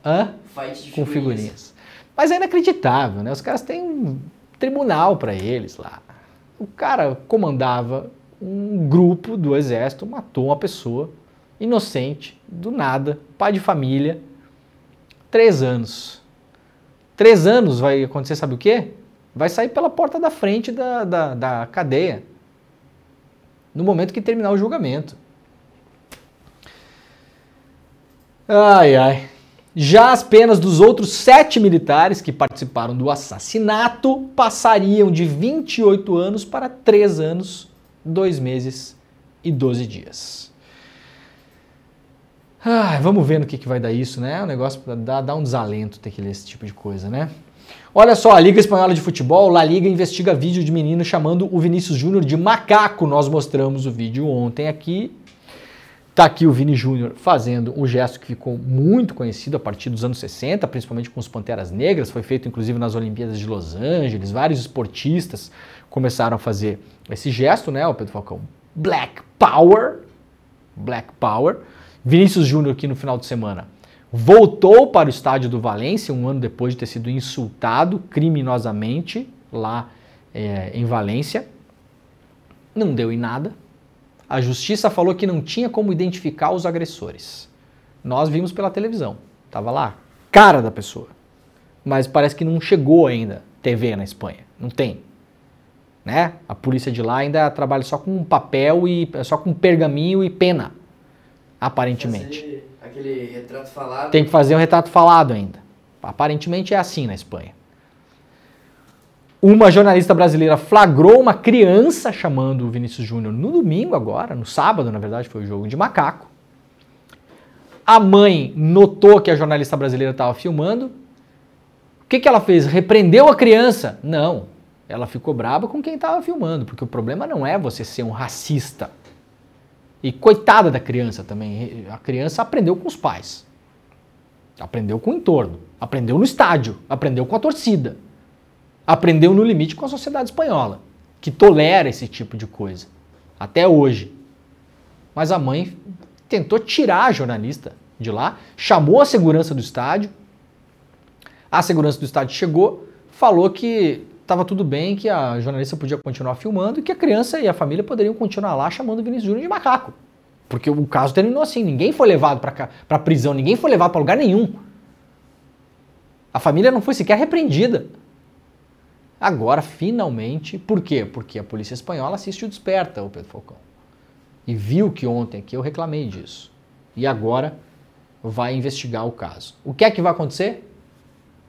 Speaker 3: Hã?
Speaker 4: Fight de
Speaker 3: com figurinhas. Mas é inacreditável, né? Os caras têm um tribunal para eles lá. O cara comandava um grupo do exército, matou uma pessoa inocente, do nada, pai de família, 3 anos. 3 anos vai acontecer, sabe o quê? Vai sair pela porta da frente da cadeia. No momento que terminar o julgamento. Ai, ai. Já as penas dos outros 7 militares que participaram do assassinato passariam de 28 anos para 3 anos, 2 meses e 12 dias. Ai, vamos ver no que vai dar isso, né? É um negócio para dar um desalento ter que ler esse tipo de coisa, né? Olha só, a Liga Espanhola de Futebol, La Liga, investiga vídeo de menino chamando o Vinícius Júnior de macaco. Nós mostramos o vídeo ontem aqui. Tá aqui o Vini Júnior fazendo um gesto que ficou muito conhecido a partir dos anos 60, principalmente com os Panteras Negras. Foi feito inclusive nas Olimpíadas de Los Angeles. Vários esportistas começaram a fazer esse gesto, né? O Pedro Falcão. Black Power. Black Power. Vinícius Júnior, que no final de semana voltou para o estádio do Valência, um ano depois de ter sido insultado criminosamente lá em Valência. Não deu em nada. A justiça falou que não tinha como identificar os agressores. Nós vimos pela televisão. Tava lá, cara da pessoa. Mas parece que não chegou ainda TV na Espanha. Não tem. Né? A polícia de lá ainda trabalha só com papel e só com pergaminho e pena. Aparentemente.
Speaker 4: Fazer aquele retrato falado.
Speaker 3: Tem que fazer um retrato falado ainda. Aparentemente é assim na Espanha. Uma jornalista brasileira flagrou uma criança chamando o Vinícius Júnior no domingo agora, no sábado, na verdade, foi o jogo de macaco. A mãe notou que a jornalista brasileira estava filmando. O que ela fez? Repreendeu a criança? Não. Ela ficou brava com quem estava filmando, porque o problema não é você ser um racista. E coitada da criança também. A criança aprendeu com os pais. Aprendeu com o entorno. Aprendeu no estádio. Aprendeu com a torcida. Aprendeu no limite com a sociedade espanhola, que tolera esse tipo de coisa, até hoje. Mas a mãe tentou tirar a jornalista de lá, chamou a segurança do estádio, a segurança do estádio chegou, falou que estava tudo bem, que a jornalista podia continuar filmando e que a criança e a família poderiam continuar lá chamando o Vinícius Júnior de macaco. Porque o caso terminou assim, ninguém foi levado para prisão, ninguém foi levado para lugar nenhum. A família não foi sequer repreendida. Agora, finalmente, por quê? Porque a polícia espanhola assiste o Desperta, o Pedro Falcão. E viu que ontem aqui eu reclamei disso. E agora vai investigar o caso. O que é que vai acontecer?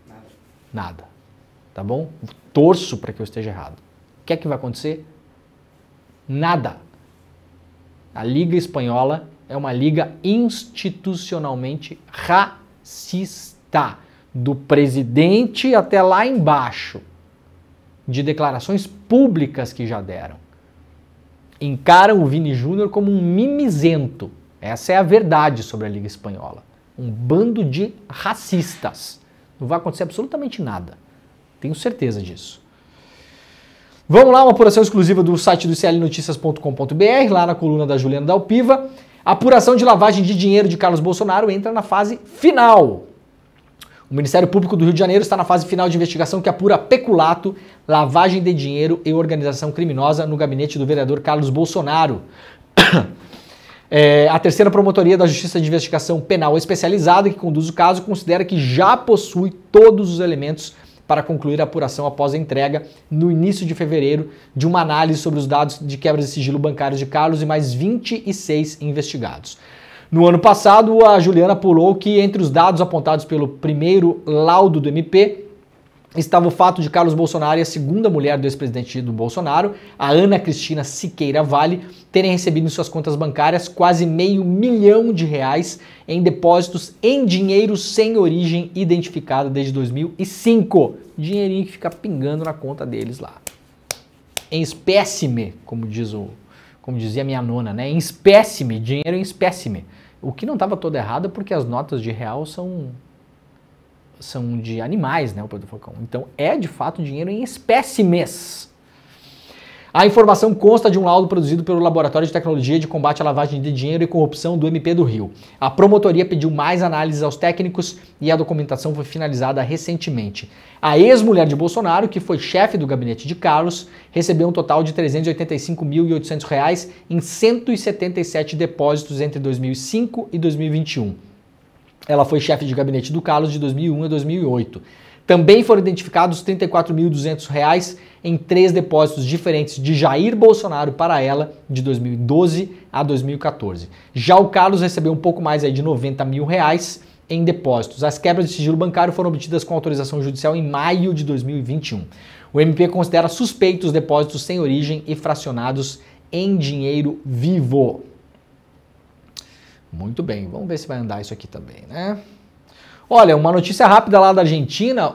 Speaker 4: Nada.
Speaker 3: Nada. Tá bom? Torço para que eu esteja errado. O que é que vai acontecer? Nada. A Liga Espanhola é uma liga institucionalmente racista. Do presidente até lá embaixo. de declarações públicas que já deram. Encaram o Vini Júnior como um mimizento. Essa é a verdade sobre a Liga Espanhola. Um bando de racistas. Não vai acontecer absolutamente nada. Tenho certeza disso. Vamos lá, uma apuração exclusiva do site do clnoticias.com.br, lá na coluna da Juliana Dalpiva. A apuração de lavagem de dinheiro de Carlos Bolsonaro entra na fase final. O Ministério Público do Rio de Janeiro está na fase final de investigação que apura peculato, lavagem de dinheiro e organização criminosa no gabinete do vereador Carlos Bolsonaro. A terceira promotoria da Justiça de Investigação Penal Especializada, que conduz o caso, considera que já possui todos os elementos para concluir a apuração após a entrega, no início de fevereiro, de uma análise sobre os dados de quebras de sigilo bancários de Carlos e mais 26 investigados. No ano passado, a Juliana apurou que entre os dados apontados pelo primeiro laudo do MP estava o fato de Carlos Bolsonaro e a segunda mulher do ex-presidente do Bolsonaro, a Ana Cristina Siqueira Vale, terem recebido em suas contas bancárias quase R$500 milhão em depósitos em dinheiro sem origem identificada desde 2005. Dinheirinho que fica pingando na conta deles lá. Em espécime, como dizia minha nona, né? Em espécime, dinheiro em espécime. O que não estava todo errado porque as notas de real são de animais, né, o Pedro Falcão. Então é de fato dinheiro em espécimes. A informação consta de um laudo produzido pelo Laboratório de Tecnologia de Combate à Lavagem de Dinheiro e Corrupção do MP do Rio. A promotoria pediu mais análises aos técnicos e a documentação foi finalizada recentemente. A ex-mulher de Bolsonaro, que foi chefe do gabinete de Carlos, recebeu um total de R$ 385.800 em 177 depósitos entre 2005 e 2021. Ela foi chefe de gabinete do Carlos de 2001 a 2008. Também foram identificados R$ 34.200 em 3 depósitos diferentes de Jair Bolsonaro para ela de 2012 a 2014. Já o Carlos recebeu um pouco mais aí de R$ 90 mil em depósitos. As quebras de sigilo bancário foram obtidas com autorização judicial em maio de 2021. O MP considera suspeitos os depósitos sem origem e fracionados em dinheiro vivo. Muito bem, vamos ver se vai andar isso aqui também, né? Olha, uma notícia rápida lá da Argentina,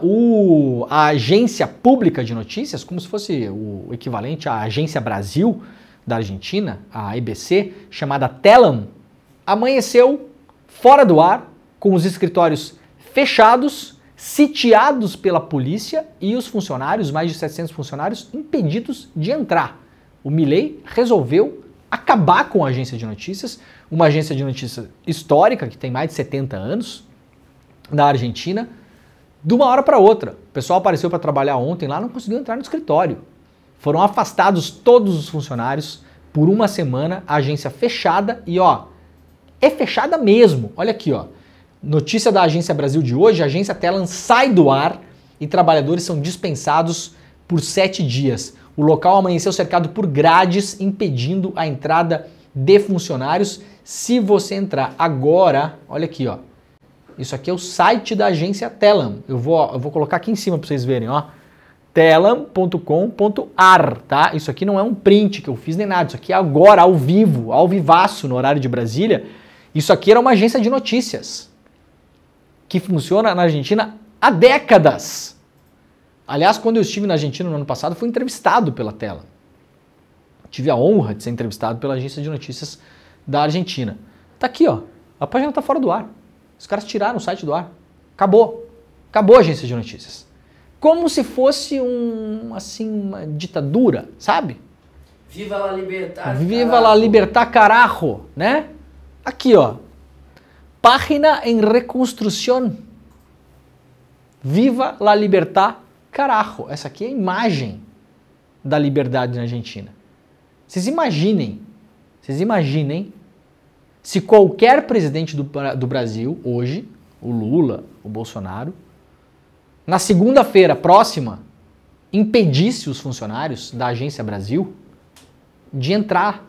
Speaker 3: a agência pública de notícias, como se fosse o equivalente à Agência Brasil da Argentina, a EBC, chamada Telam, amanheceu fora do ar, com os escritórios fechados, sitiados pela polícia e os funcionários, mais de 700 funcionários, impedidos de entrar. O Milei resolveu acabar com a agência de notícias, uma agência de notícias histórica que tem mais de 70 anos, na Argentina, de uma hora para outra. O pessoal apareceu para trabalhar ontem lá, não conseguiu entrar no escritório. Foram afastados todos os funcionários por uma semana, a agência fechada e é fechada mesmo. Olha aqui, notícia da Agência Brasil de hoje, a agência Telam sai do ar e trabalhadores são dispensados por 7 dias. O local amanheceu cercado por grades impedindo a entrada de funcionários. Se você entrar agora, olha aqui, isso aqui é o site da agência Telam. Eu vou colocar aqui em cima para vocês verem, telam.com.ar, tá? Isso aqui não é um print que eu fiz nem nada, isso aqui é agora, ao vivo, ao vivaço, no horário de Brasília. Isso aqui era uma agência de notícias que funciona na Argentina há décadas. Aliás, quando eu estive na Argentina no ano passado, fui entrevistado pela Telam. Tive a honra de ser entrevistado pela agência de notícias da Argentina. Tá aqui, a página tá fora do ar. Os caras tiraram o site do ar. Acabou. Acabou a agência de notícias. Como se fosse uma ditadura, sabe?
Speaker 4: Viva la libertad.
Speaker 3: Viva la libertad, carajo, né? Aqui, página em reconstrução. Viva la libertad, carajo. Essa aqui é a imagem da liberdade na Argentina. Vocês imaginem se qualquer presidente do Brasil, hoje, o Lula, o Bolsonaro, na segunda-feira próxima, impedisse os funcionários da Agência Brasil de entrar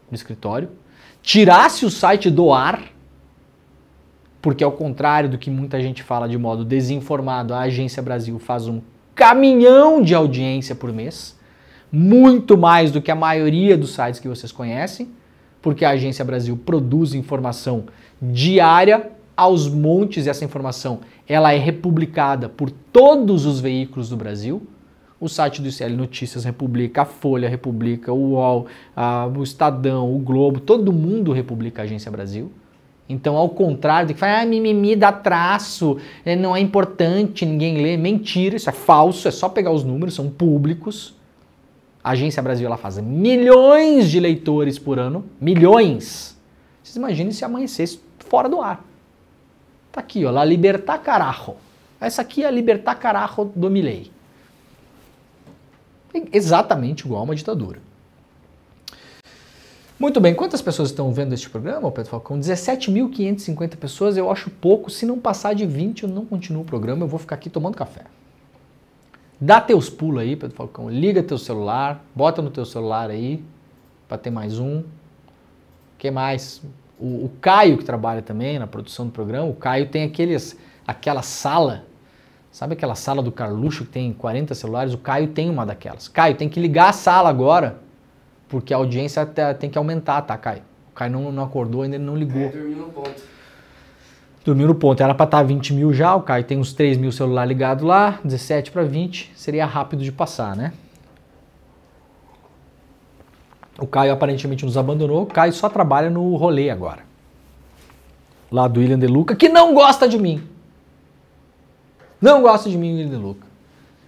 Speaker 3: no escritório, tirasse o site do ar, porque ao contrário do que muita gente fala de modo desinformado, a Agência Brasil faz um caminhão de audiência por mês, muito mais do que a maioria dos sites que vocês conhecem, porque a Agência Brasil produz informação diária aos montes e essa informação ela é republicada por todos os veículos do Brasil, O site do ICL Notícias republica, a Folha republica, o UOL, o Estadão, o Globo, todo mundo republica a Agência Brasil. Então, ao contrário de que fala, mimimi dá traço, não é importante, ninguém lê. Mentira, isso é falso, é só pegar os números, são públicos. A Agência Brasil ela faz milhões de leitores por ano, milhões. Vocês imaginem se amanhecesse fora do ar. Tá aqui, ó, La Libertad Carajo. Essa aqui é a Libertad Carajo do Milei. Exatamente igual a uma ditadura. Muito bem, quantas pessoas estão vendo este programa, Pedro Falcão? 17.550 pessoas, eu acho pouco. Se não passar de 20, eu não continuo o programa, eu vou ficar aqui tomando café. Dá teus pulos aí, Pedro Falcão. Liga teu celular, bota no teu celular aí, para ter mais um. O que mais? O Caio, que trabalha também na produção do programa, o Caio tem aquela sala, sabe aquela sala do Carluxo que tem 40 celulares? O Caio tem uma daquelas. Caio, tem que ligar a sala agora, porque a audiência tem que aumentar, tá, Caio? O Caio não acordou, ainda não ligou.
Speaker 4: Dormiu no ponto.
Speaker 3: Dormiu no ponto. Era para estar 20 mil já, o Caio tem uns 3 mil celular ligado lá, 17 para 20, seria rápido de passar, né? O Caio aparentemente nos abandonou, o Caio só trabalha no rolê agora. Lá do William De Luca, que não gosta de mim. Não gosta de mim, William De Luca.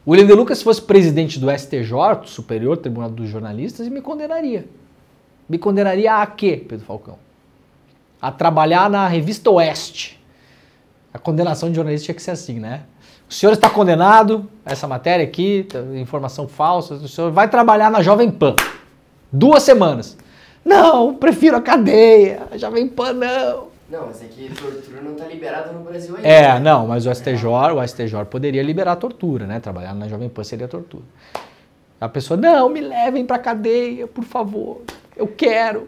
Speaker 3: O William De Luca, se fosse presidente do STJ, Superior Tribunal dos Jornalistas, me condenaria. Me condenaria a quê, Pedro Falcão? A trabalhar na Revista Oeste. A condenação de jornalista tinha que ser assim, né? O senhor está condenado, essa matéria aqui, informação falsa, o senhor vai trabalhar na Jovem Pan. 2 semanas. Não, prefiro a cadeia, a Jovem Pan não.
Speaker 4: Não, mas é que tortura não tá liberada no Brasil ainda.
Speaker 3: Não, mas o STJ poderia liberar a tortura, né? Trabalhar na Jovem Pan seria tortura. A pessoa, não, me levem pra cadeia, por favor. Eu quero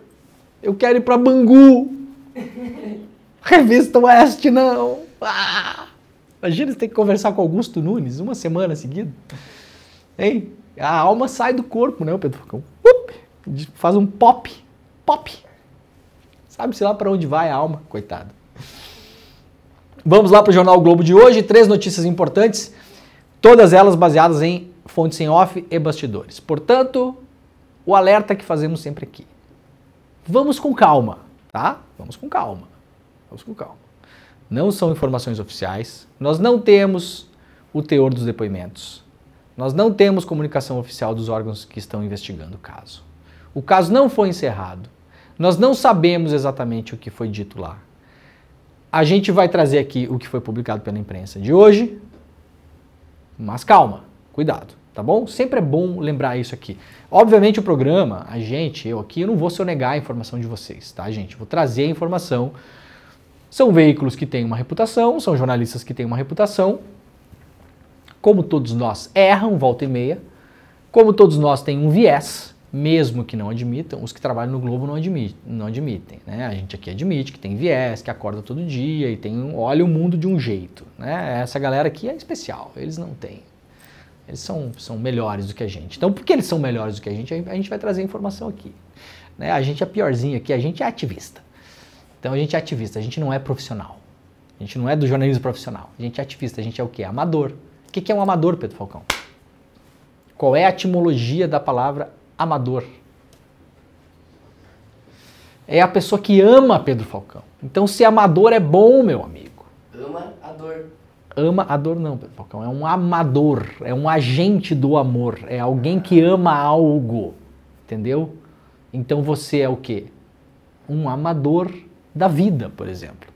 Speaker 3: ir pra Bangu. Revista Oeste, não. Imagina você ter que conversar com Augusto Nunes 1 semana seguida. Hein? A alma sai do corpo, né, Pedro Falcão? Faz um pop. Sabe-se lá para onde vai a alma, coitado. Vamos lá para o Jornal Globo de hoje, 3 notícias importantes, todas elas baseadas em fontes em off e bastidores. Portanto, o alerta que fazemos sempre aqui. Vamos com calma, tá? Vamos com calma. Não são informações oficiais, nós não temos o teor dos depoimentos, nós não temos comunicação oficial dos órgãos que estão investigando o caso. O caso não foi encerrado. Nós não sabemos exatamente o que foi dito lá. A gente vai trazer aqui o que foi publicado pela imprensa de hoje, mas calma, cuidado, tá bom? Sempre é bom lembrar isso aqui. Obviamente o programa, eu aqui, eu não vou sonegar a informação de vocês, tá, gente? Vou trazer a informação. São veículos que têm uma reputação, são jornalistas que têm uma reputação. Como todos nós erram, volta e meia. Como todos nós têm um viés, mesmo que não admitam, os que trabalham no Globo não admitem, né? A gente aqui admite que tem viés, que acorda todo dia e olha o mundo de um jeito, né? Essa galera aqui é especial, eles não têm. Eles são melhores do que a gente. Então, porque eles são melhores do que a gente vai trazer informação aqui, né? A gente é piorzinho aqui, a gente é ativista. Então a gente é ativista, a gente não é profissional. A gente não é do jornalismo profissional. A gente é ativista, a gente é o quê? Amador. O que é um amador, Pedro Falcão? Qual é a etimologia da palavra amador? É a pessoa que ama Pedro Falcão. Então ser amador é bom, meu amigo.
Speaker 4: Ama a dor.
Speaker 3: Ama a dor não, Pedro Falcão. É um amador, é um agente do amor. É alguém que ama algo, entendeu? Então você é o quê? Um amador da vida, por exemplo.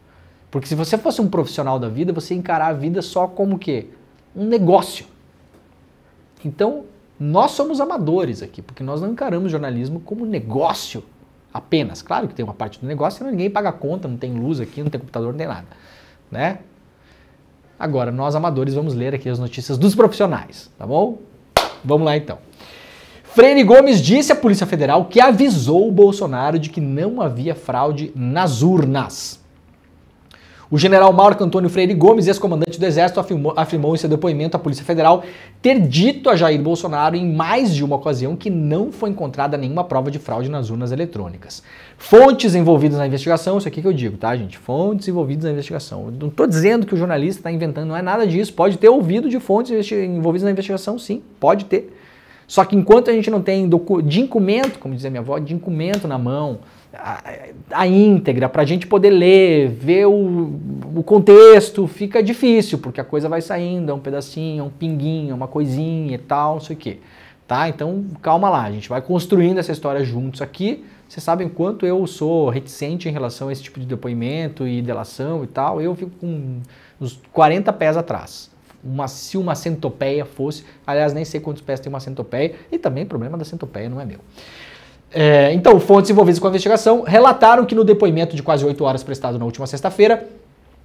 Speaker 3: Porque se você fosse um profissional da vida, você ia encarar a vida só como o quê? Um negócio. Então, nós somos amadores aqui, porque nós não encaramos jornalismo como negócio apenas. Claro que tem uma parte do negócio, senão ninguém paga conta, não tem luz aqui, não tem computador, não tem nada, né? Agora, nós amadores vamos ler aqui as notícias dos profissionais, tá bom? Vamos lá então. Freire Gomes disse à Polícia Federal que avisou o Bolsonaro de que não havia fraude nas urnas. O general Marco Antônio Freire Gomes, ex-comandante do Exército, afirmou em seu depoimento à Polícia Federal ter dito a Jair Bolsonaro em mais de uma ocasião que não foi encontrada nenhuma prova de fraude nas urnas eletrônicas. Fontes envolvidas na investigação, isso aqui que eu digo, tá, gente? Fontes envolvidas na investigação. Eu não estou dizendo que o jornalista está inventando, não é nada disso. Pode ter ouvido de fontes envolvidas na investigação, sim, pode ter. Só que enquanto a gente não tem dincumento, como dizia minha avó, dincumento na mão, a íntegra, para a gente poder ler, ver o contexto, fica difícil, porque a coisa vai saindo, é um pedacinho, é um pinguinho, é uma coisinha e tal, não sei o quê. Tá? Então, calma lá, a gente vai construindo essa história juntos aqui. Vocês sabem quanto eu sou reticente em relação a esse tipo de depoimento e delação e tal, eu fico com uns 40 pés atrás. Se uma centopeia fosse, aliás, nem sei quantos pés tem uma centopeia, e também o problema da centopeia não é meu. Então, fontes envolvidas com a investigação relataram que no depoimento de quase 8 horas prestado na última sexta-feira,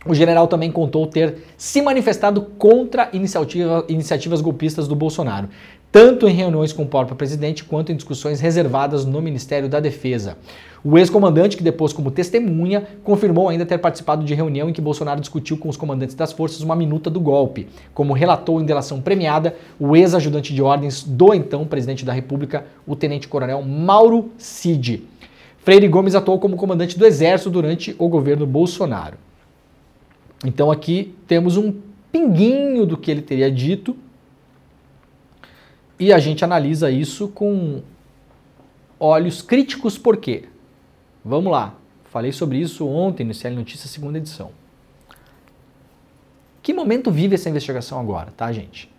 Speaker 3: o general também contou ter se manifestado contra iniciativas golpistas do Bolsonaro, tanto em reuniões com o próprio presidente quanto em discussões reservadas no Ministério da Defesa. O ex-comandante, que depôs como testemunha, confirmou ainda ter participado de reunião em que Bolsonaro discutiu com os comandantes das forças uma minuta do golpe, como relatou em delação premiada o ex-ajudante de ordens do então presidente da República, o tenente-coronel Mauro Cid. Freire Gomes atuou como comandante do Exército durante o governo Bolsonaro. Então aqui temos um pinguinho do que ele teria dito e a gente analisa isso com olhos críticos, por quê? Vamos lá, falei sobre isso ontem no CL Notícias, segunda edição. Que momento vive essa investigação agora, tá, gente?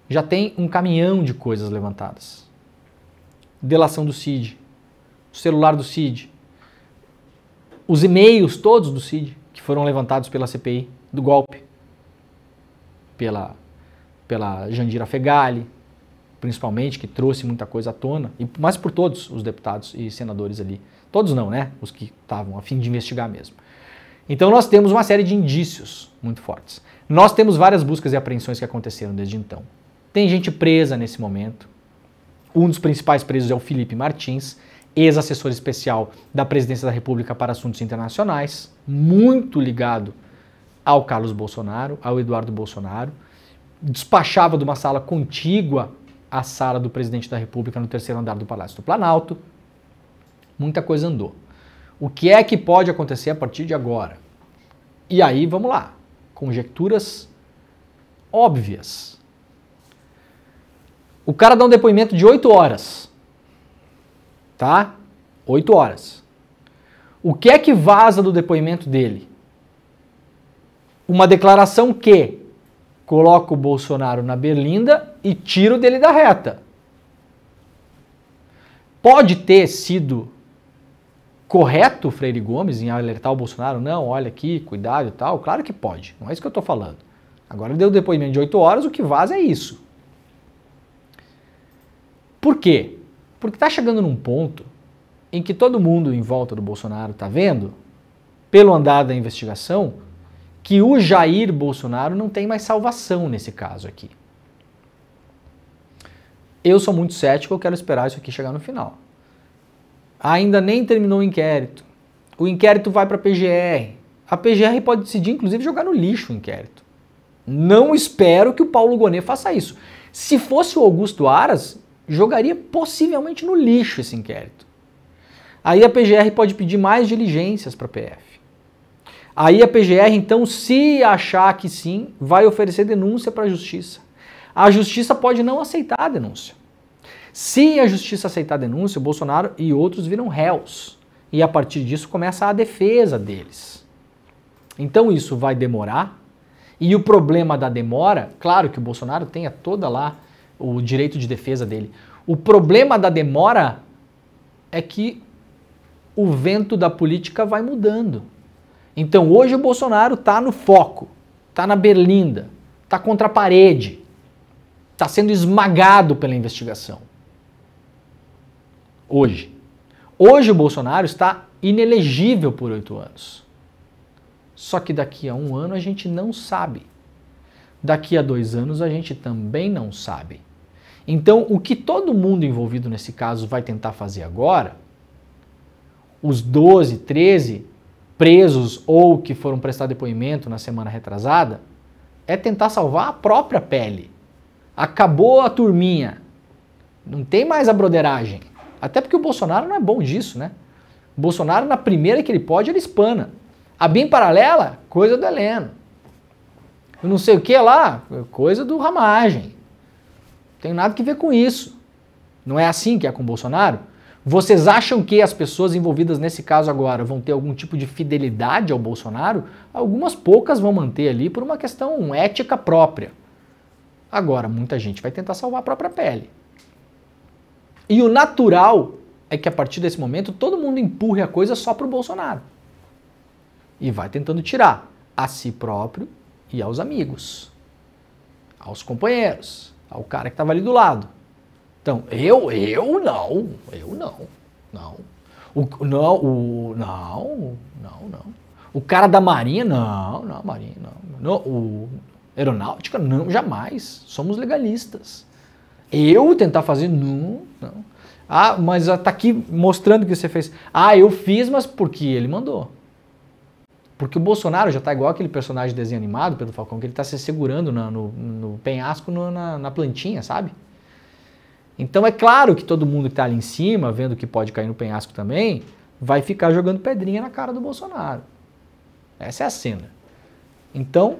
Speaker 3: Já tem um caminhão de coisas levantadas. Delação do Cid, o celular do Cid, os e-mails todos do Cid, que foram levantados pela CPI do golpe, pela Jandira Fegali, principalmente, que trouxe muita coisa à tona, mas por todos os deputados e senadores ali. Todos não, né? Os que estavam a fim de investigar mesmo. Então nós temos uma série de indícios muito fortes. Nós temos várias buscas e apreensões que aconteceram desde então. Tem gente presa nesse momento. Um dos principais presos é o Felipe Martins, ex-assessor especial da Presidência da República para Assuntos Internacionais, muito ligado ao Carlos Bolsonaro, ao Eduardo Bolsonaro. Despachava de uma sala contígua à sala do presidente da República no 3º andar do Palácio do Planalto. Muita coisa andou. O que é que pode acontecer a partir de agora? E aí, vamos lá. Conjecturas óbvias. O cara dá um depoimento de 8 horas. Tá? 8 horas. O que é que vaza do depoimento dele? Uma declaração que coloca o Bolsonaro na berlinda e tira o dele da reta. Pode ter sido correto o Freire Gomes em alertar o Bolsonaro? Não, olha aqui, cuidado e tal. Claro que pode, não é isso que eu estou falando. Agora ele deu o depoimento de 8 horas, o que vaza é isso. Por quê? Porque está chegando num ponto em que todo mundo em volta do Bolsonaro está vendo, pelo andar da investigação, que o Jair Bolsonaro não tem mais salvação nesse caso aqui. Eu sou muito cético, eu quero esperar isso aqui chegar no final. Ainda nem terminou o inquérito. O inquérito vai para a PGR. A PGR pode decidir, inclusive, jogar no lixo o inquérito. Não espero que o Paulo Gonet faça isso. Se fosse o Augusto Aras, jogaria possivelmente no lixo esse inquérito. Aí a PGR pode pedir mais diligências para a PF. Aí a PGR, então, se achar que sim, vai oferecer denúncia para a Justiça. A Justiça pode não aceitar a denúncia. Se a Justiça aceitar a denúncia, o Bolsonaro e outros viram réus. E a partir disso começa a defesa deles. Então isso vai demorar. E o problema da demora, claro que o Bolsonaro tenha toda lá o direito de defesa dele. O problema da demora é que o vento da política vai mudando. Então hoje o Bolsonaro está no foco, está na berlinda, está contra a parede, está sendo esmagado pela investigação. Hoje. Hoje o Bolsonaro está inelegível por 8 anos. Só que daqui a 1 ano a gente não sabe. Daqui a 2 anos a gente também não sabe. Então o que todo mundo envolvido nesse caso vai tentar fazer agora, os 12, 13, presos ou que foram prestar depoimento na semana retrasada é tentar salvar a própria pele. Acabou a turminha. Não tem mais a broderagem. Até porque o Bolsonaro não é bom disso, né? O Bolsonaro, na primeira que ele pode, ele espana. A BIM paralela, coisa do Heleno. Eu não sei o que lá, coisa do Ramagem. Não tem nada que ver com isso. Não é assim que é com o Bolsonaro? Vocês acham que as pessoas envolvidas nesse caso agora vão ter algum tipo de fidelidade ao Bolsonaro? Algumas poucas vão manter ali por uma questão ética própria. Agora, muita gente vai tentar salvar a própria pele. E o natural é que a partir desse momento todo mundo empurre a coisa só para o Bolsonaro. E vai tentando tirar a si próprio e aos amigos, aos companheiros, ao cara que estava ali do lado. Então, eu não. O cara da Marinha, Marinha, não. O Aeronáutica, não, jamais. Somos legalistas. Eu tentar fazer, não. Ah, mas tá aqui mostrando que você fez. Ah, eu fiz, mas porque ele mandou. Porque o Bolsonaro já tá igual aquele personagem de desenho animado, Pedro Falcão, que ele tá se segurando no penhasco na plantinha, sabe? Então é claro que todo mundo que tá ali em cima, vendo que pode cair no penhasco também, vai ficar jogando pedrinha na cara do Bolsonaro. Essa é a cena. Então,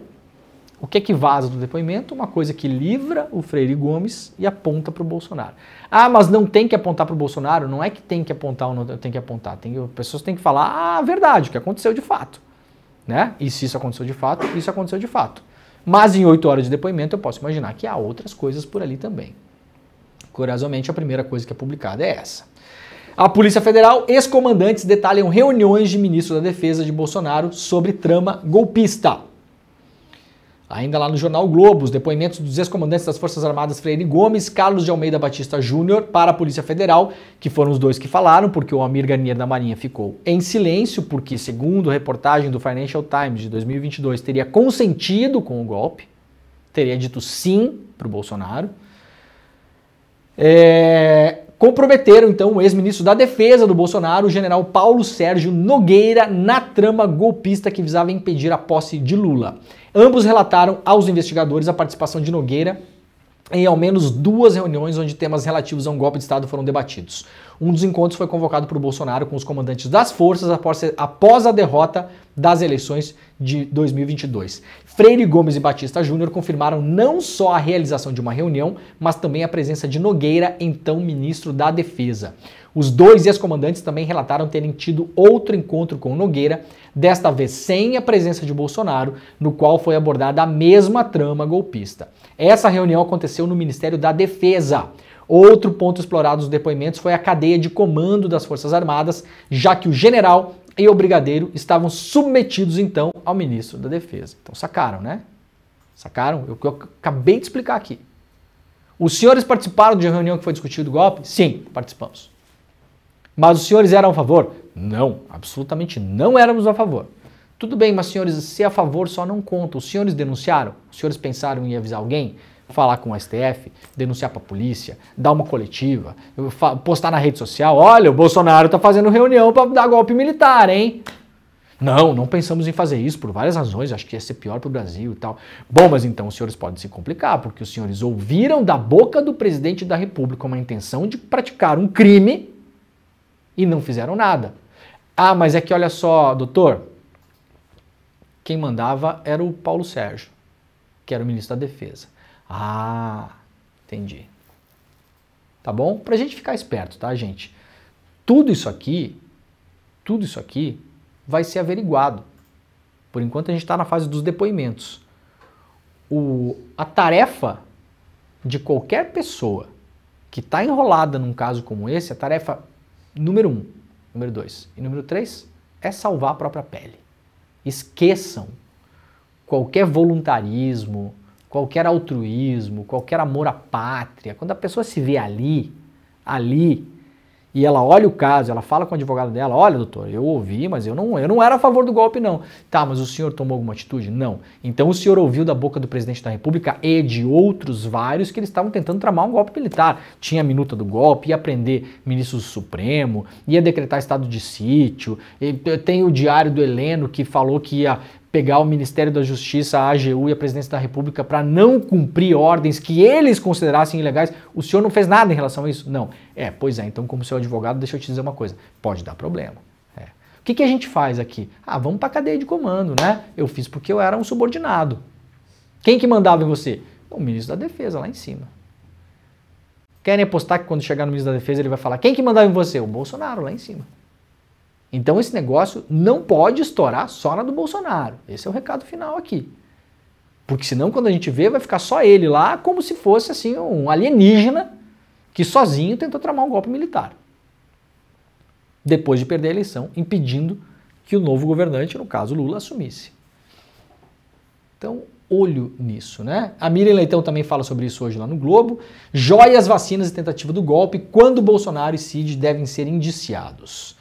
Speaker 3: o que é que vaza do depoimento? Uma coisa que livra o Freire Gomes e aponta para o Bolsonaro. Ah, mas não tem que apontar para o Bolsonaro? Não é que tem que apontar ou não tem que apontar. Pessoas têm que falar a verdade, o que aconteceu de fato. Né? E se isso aconteceu de fato, isso aconteceu de fato. Mas em 8 horas de depoimento eu posso imaginar que há outras coisas por ali também. Curiosamente, a primeira coisa que é publicada é essa. A Polícia Federal, ex-comandantes detalham reuniões de ministro da Defesa de Bolsonaro sobre trama golpista. Ainda lá no jornal o Globo, os depoimentos dos ex-comandantes das Forças Armadas Freire Gomes, Carlos de Almeida Batista Júnior para a Polícia Federal, que foram os dois que falaram, porque o Almir Garnier da Marinha ficou em silêncio, porque segundo a reportagem do Financial Times de 2022, teria consentido com o golpe, teria dito sim para o Bolsonaro. Comprometeram então o ex-ministro da Defesa do Bolsonaro, o general Paulo Sérgio Nogueira, na trama golpista que visava impedir a posse de Lula. Ambos relataram aos investigadores a participação de Nogueira em ao menos 2 reuniões onde temas relativos a um golpe de Estado foram debatidos. Um dos encontros foi convocado por Bolsonaro com os comandantes das forças após a derrota das eleições de 2022. Freire Gomes e Batista Júnior confirmaram não só a realização de uma reunião, mas também a presença de Nogueira, então ministro da Defesa. Os dois ex-comandantes também relataram terem tido outro encontro com Nogueira, desta vez sem a presença de Bolsonaro, no qual foi abordada a mesma trama golpista. Essa reunião aconteceu no Ministério da Defesa. Outro ponto explorado nos depoimentos foi a cadeia de comando das Forças Armadas, já que o general e o brigadeiro estavam submetidos então ao ministro da Defesa. Então sacaram, né? Sacaram? Eu acabei de explicar aqui. Os senhores participaram de uma reunião que foi discutido o golpe? Sim, participamos. Mas os senhores eram a favor? Não, absolutamente não éramos a favor. Tudo bem, mas senhores, ser a favor só não conta. Os senhores denunciaram? Os senhores pensaram em avisar alguém? Falar com o STF? Denunciar para a polícia? Dar uma coletiva? Postar na rede social? Olha, o Bolsonaro está fazendo reunião para dar golpe militar, hein? Não pensamos em fazer isso por várias razões. Acho que ia ser pior para o Brasil e tal. Bom, mas então os senhores podem se complicar, porque os senhores ouviram da boca do presidente da República uma intenção de praticar um crime e não fizeram nada. Ah, mas é que olha só, doutor, quem mandava era o Paulo Sérgio, que era o ministro da Defesa. Ah, entendi. Tá bom? Pra gente ficar esperto, tá, gente? Tudo isso aqui vai ser averiguado. Por enquanto a gente está na fase dos depoimentos. A tarefa de qualquer pessoa que está enrolada num caso como esse, a tarefa número 1, número 2 e número 3 é salvar a própria pele. Esqueçam qualquer voluntarismo, qualquer altruísmo, qualquer amor à pátria. Quando a pessoa se vê ali, e ela olha o caso, ela fala com o advogado dela, olha, doutor, eu ouvi, mas eu não era a favor do golpe, não. Tá, mas o senhor tomou alguma atitude? Não. Então o senhor ouviu da boca do presidente da República e de outros vários que eles estavam tentando tramar um golpe militar. Tinha a minuta do golpe, ia prender ministro do Supremo, ia decretar estado de sítio, tem o diário do Heleno que falou que ia pegar o Ministério da Justiça, a AGU e a Presidência da República para não cumprir ordens que eles considerassem ilegais. O senhor não fez nada em relação a isso? Não. Pois é, então como seu advogado, deixa eu te dizer uma coisa, pode dar problema. O que a gente faz aqui? Vamos para a cadeia de comando, né? Eu fiz porque eu era um subordinado. Quem que mandava em você? O ministro da Defesa, lá em cima. Querem apostar que quando chegar no ministro da Defesa ele vai falar, quem que mandava em você? O Bolsonaro, lá em cima. Então esse negócio não pode estourar só na do Bolsonaro. Esse é o recado final aqui. Porque senão quando a gente vê vai ficar só ele lá como se fosse assim um alienígena que sozinho tentou tramar um golpe militar. Depois de perder a eleição, impedindo que o novo governante, no caso Lula, assumisse. Então, olho nisso, né? A Miriam Leitão também fala sobre isso hoje lá no Globo. Joias, vacinas e tentativa do golpe, quando Bolsonaro e Cid devem ser indiciados.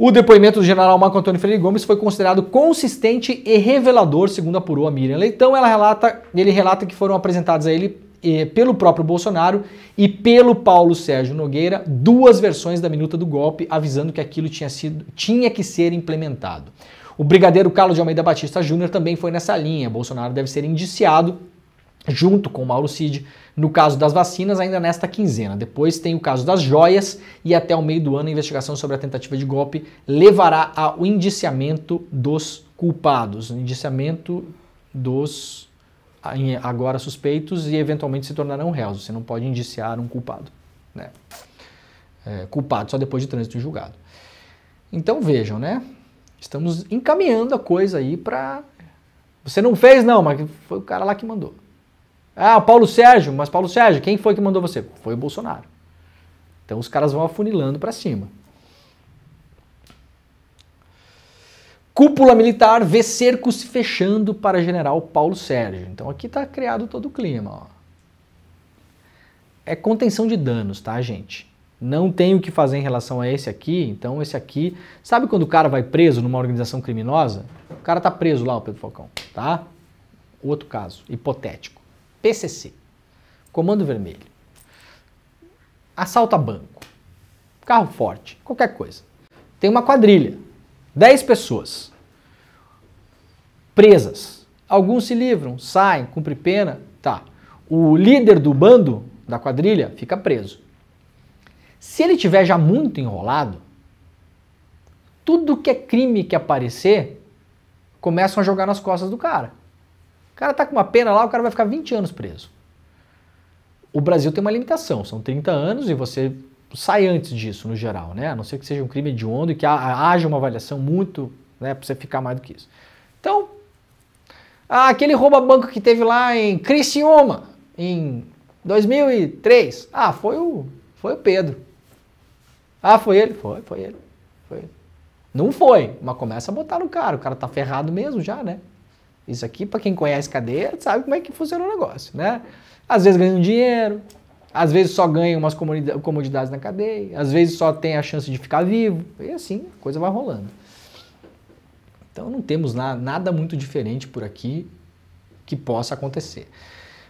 Speaker 3: O depoimento do general Marco Antônio Freire Gomes foi considerado consistente e revelador, segundo apurou a Miriam Leitão. Ele relata que foram apresentados a ele pelo próprio Bolsonaro e pelo Paulo Sérgio Nogueira duas versões da minuta do golpe, avisando que aquilo tinha que ser implementado. O brigadeiro Carlos de Almeida Batista Júnior também foi nessa linha. Bolsonaro deve ser indiciado junto com Mauro Cid, no caso das vacinas, ainda nesta quinzena. Depois tem o caso das joias e até o meio do ano a investigação sobre a tentativa de golpe levará ao indiciamento dos culpados, indiciamento dos agora suspeitos e eventualmente se tornarão réus. Você não pode indiciar um culpado, né? Culpado só depois de trânsito em julgado. Então vejam, né? Estamos encaminhando a coisa aí para... Você não fez não, mas foi o cara lá que mandou. O Paulo Sérgio, mas Paulo Sérgio, quem foi que mandou você? Foi o Bolsonaro. Então os caras vão afunilando para cima. Cúpula militar vê cerco se fechando para general Paulo Sérgio. Então aqui está criado todo o clima. Ó. É contenção de danos, tá, gente? Não tem o que fazer em relação a esse aqui. Então esse aqui... Sabe quando o cara vai preso numa organização criminosa? O cara tá preso lá, o Pedro Falcão, tá? Outro caso, hipotético. PCC, Comando Vermelho, assalto a banco, carro forte, qualquer coisa. Tem uma quadrilha, 10 pessoas, presas. Alguns se livram, saem, cumprem pena, tá. O líder do bando, da quadrilha, fica preso. Se ele tiver já muito enrolado, tudo que é crime que aparecer, começam a jogar nas costas do cara. O cara tá com uma pena lá, o cara vai ficar 20 anos preso. O Brasil tem uma limitação, são 30 anos e você sai antes disso, no geral, né? A não ser que seja um crime hediondo e que haja uma avaliação muito, né, pra você ficar mais do que isso. Então, aquele rouba-banco que teve lá em Criciúma, em 2003, foi o Pedro. Foi ele? Foi ele. Não foi, mas começa a botar no cara, o cara tá ferrado mesmo já, né? Isso aqui, para quem conhece cadeia, sabe como é que funciona o negócio, né? Às vezes ganha um dinheiro, às vezes só ganha umas comodidades na cadeia, às vezes só tem a chance de ficar vivo, e assim a coisa vai rolando. Então não temos nada muito diferente por aqui que possa acontecer.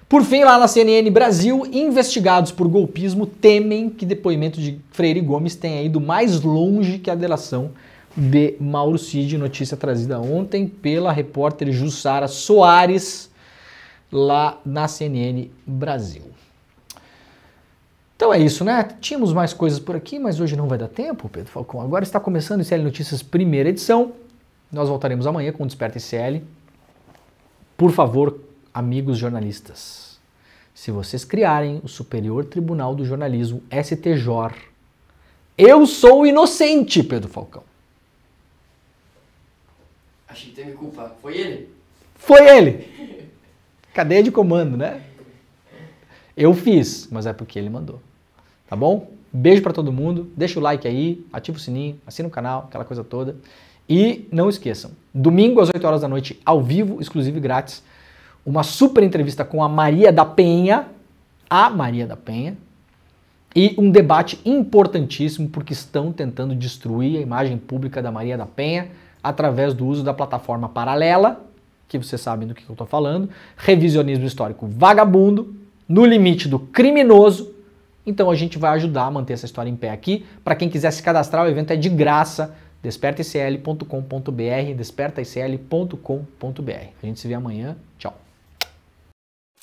Speaker 3: Por fim, lá na CNN Brasil, investigados por golpismo temem que depoimento de Freire Gomes tenha ido mais longe que a delação de Mauro Cid, notícia trazida ontem pela repórter Jussara Soares, lá na CNN Brasil. Então é isso, né? Tínhamos mais coisas por aqui, mas hoje não vai dar tempo, Pedro Falcão. Agora está começando o ICL Notícias, primeira edição. Nós voltaremos amanhã com o Desperta ICL. Por favor, amigos jornalistas, se vocês criarem o Superior Tribunal do Jornalismo, STJOR, eu sou inocente, Pedro Falcão.
Speaker 4: Achei que tem que me culpar. Foi ele?
Speaker 3: Foi ele! Cadeia de comando, né? Eu fiz, mas é porque ele mandou. Tá bom? Beijo pra todo mundo. Deixa o like aí, ativa o sininho, assina o canal, aquela coisa toda. E não esqueçam, domingo às 8 horas da noite, ao vivo, exclusivo e grátis, uma super entrevista com a Maria da Penha, E um debate importantíssimo porque estão tentando destruir a imagem pública da Maria da Penha através do uso da plataforma paralela, que vocês sabem do que eu estou falando, revisionismo histórico vagabundo, no limite do criminoso. Então a gente vai ajudar a manter essa história em pé aqui. Para quem quiser se cadastrar, o evento é de graça, despertaicl.com.br, despertaicl.com.br. A gente se vê amanhã. Tchau.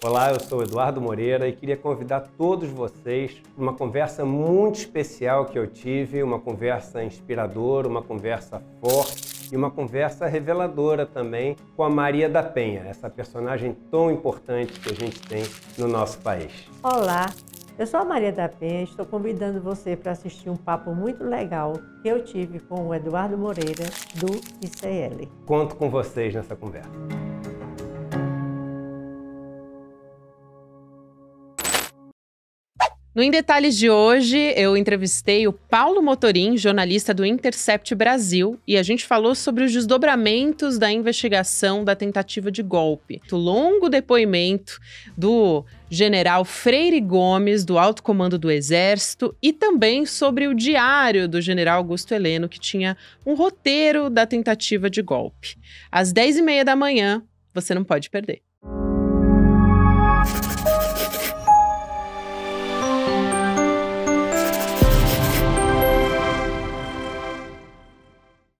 Speaker 1: Olá, eu sou Eduardo Moreira e queria convidar todos vocês para uma conversa muito especial que eu tive, uma conversa inspiradora, uma conversa forte e uma conversa reveladora também com a Maria da Penha, essa personagem tão importante que a gente tem no nosso país.
Speaker 2: Olá, eu sou a Maria da Penha, estou convidando você para assistir um papo muito legal que eu tive com o Eduardo Moreira, do ICL.
Speaker 1: Conto com vocês nessa conversa.
Speaker 5: No Em Detalhes de hoje, eu entrevistei o Paulo Motorim, jornalista do Intercept Brasil, e a gente falou sobre os desdobramentos da investigação da tentativa de golpe. O longo depoimento do general Freire Gomes, do Alto Comando do Exército, e também sobre o diário do general Augusto Heleno, que tinha um roteiro da tentativa de golpe. Às 10h30 da manhã, você não pode perder.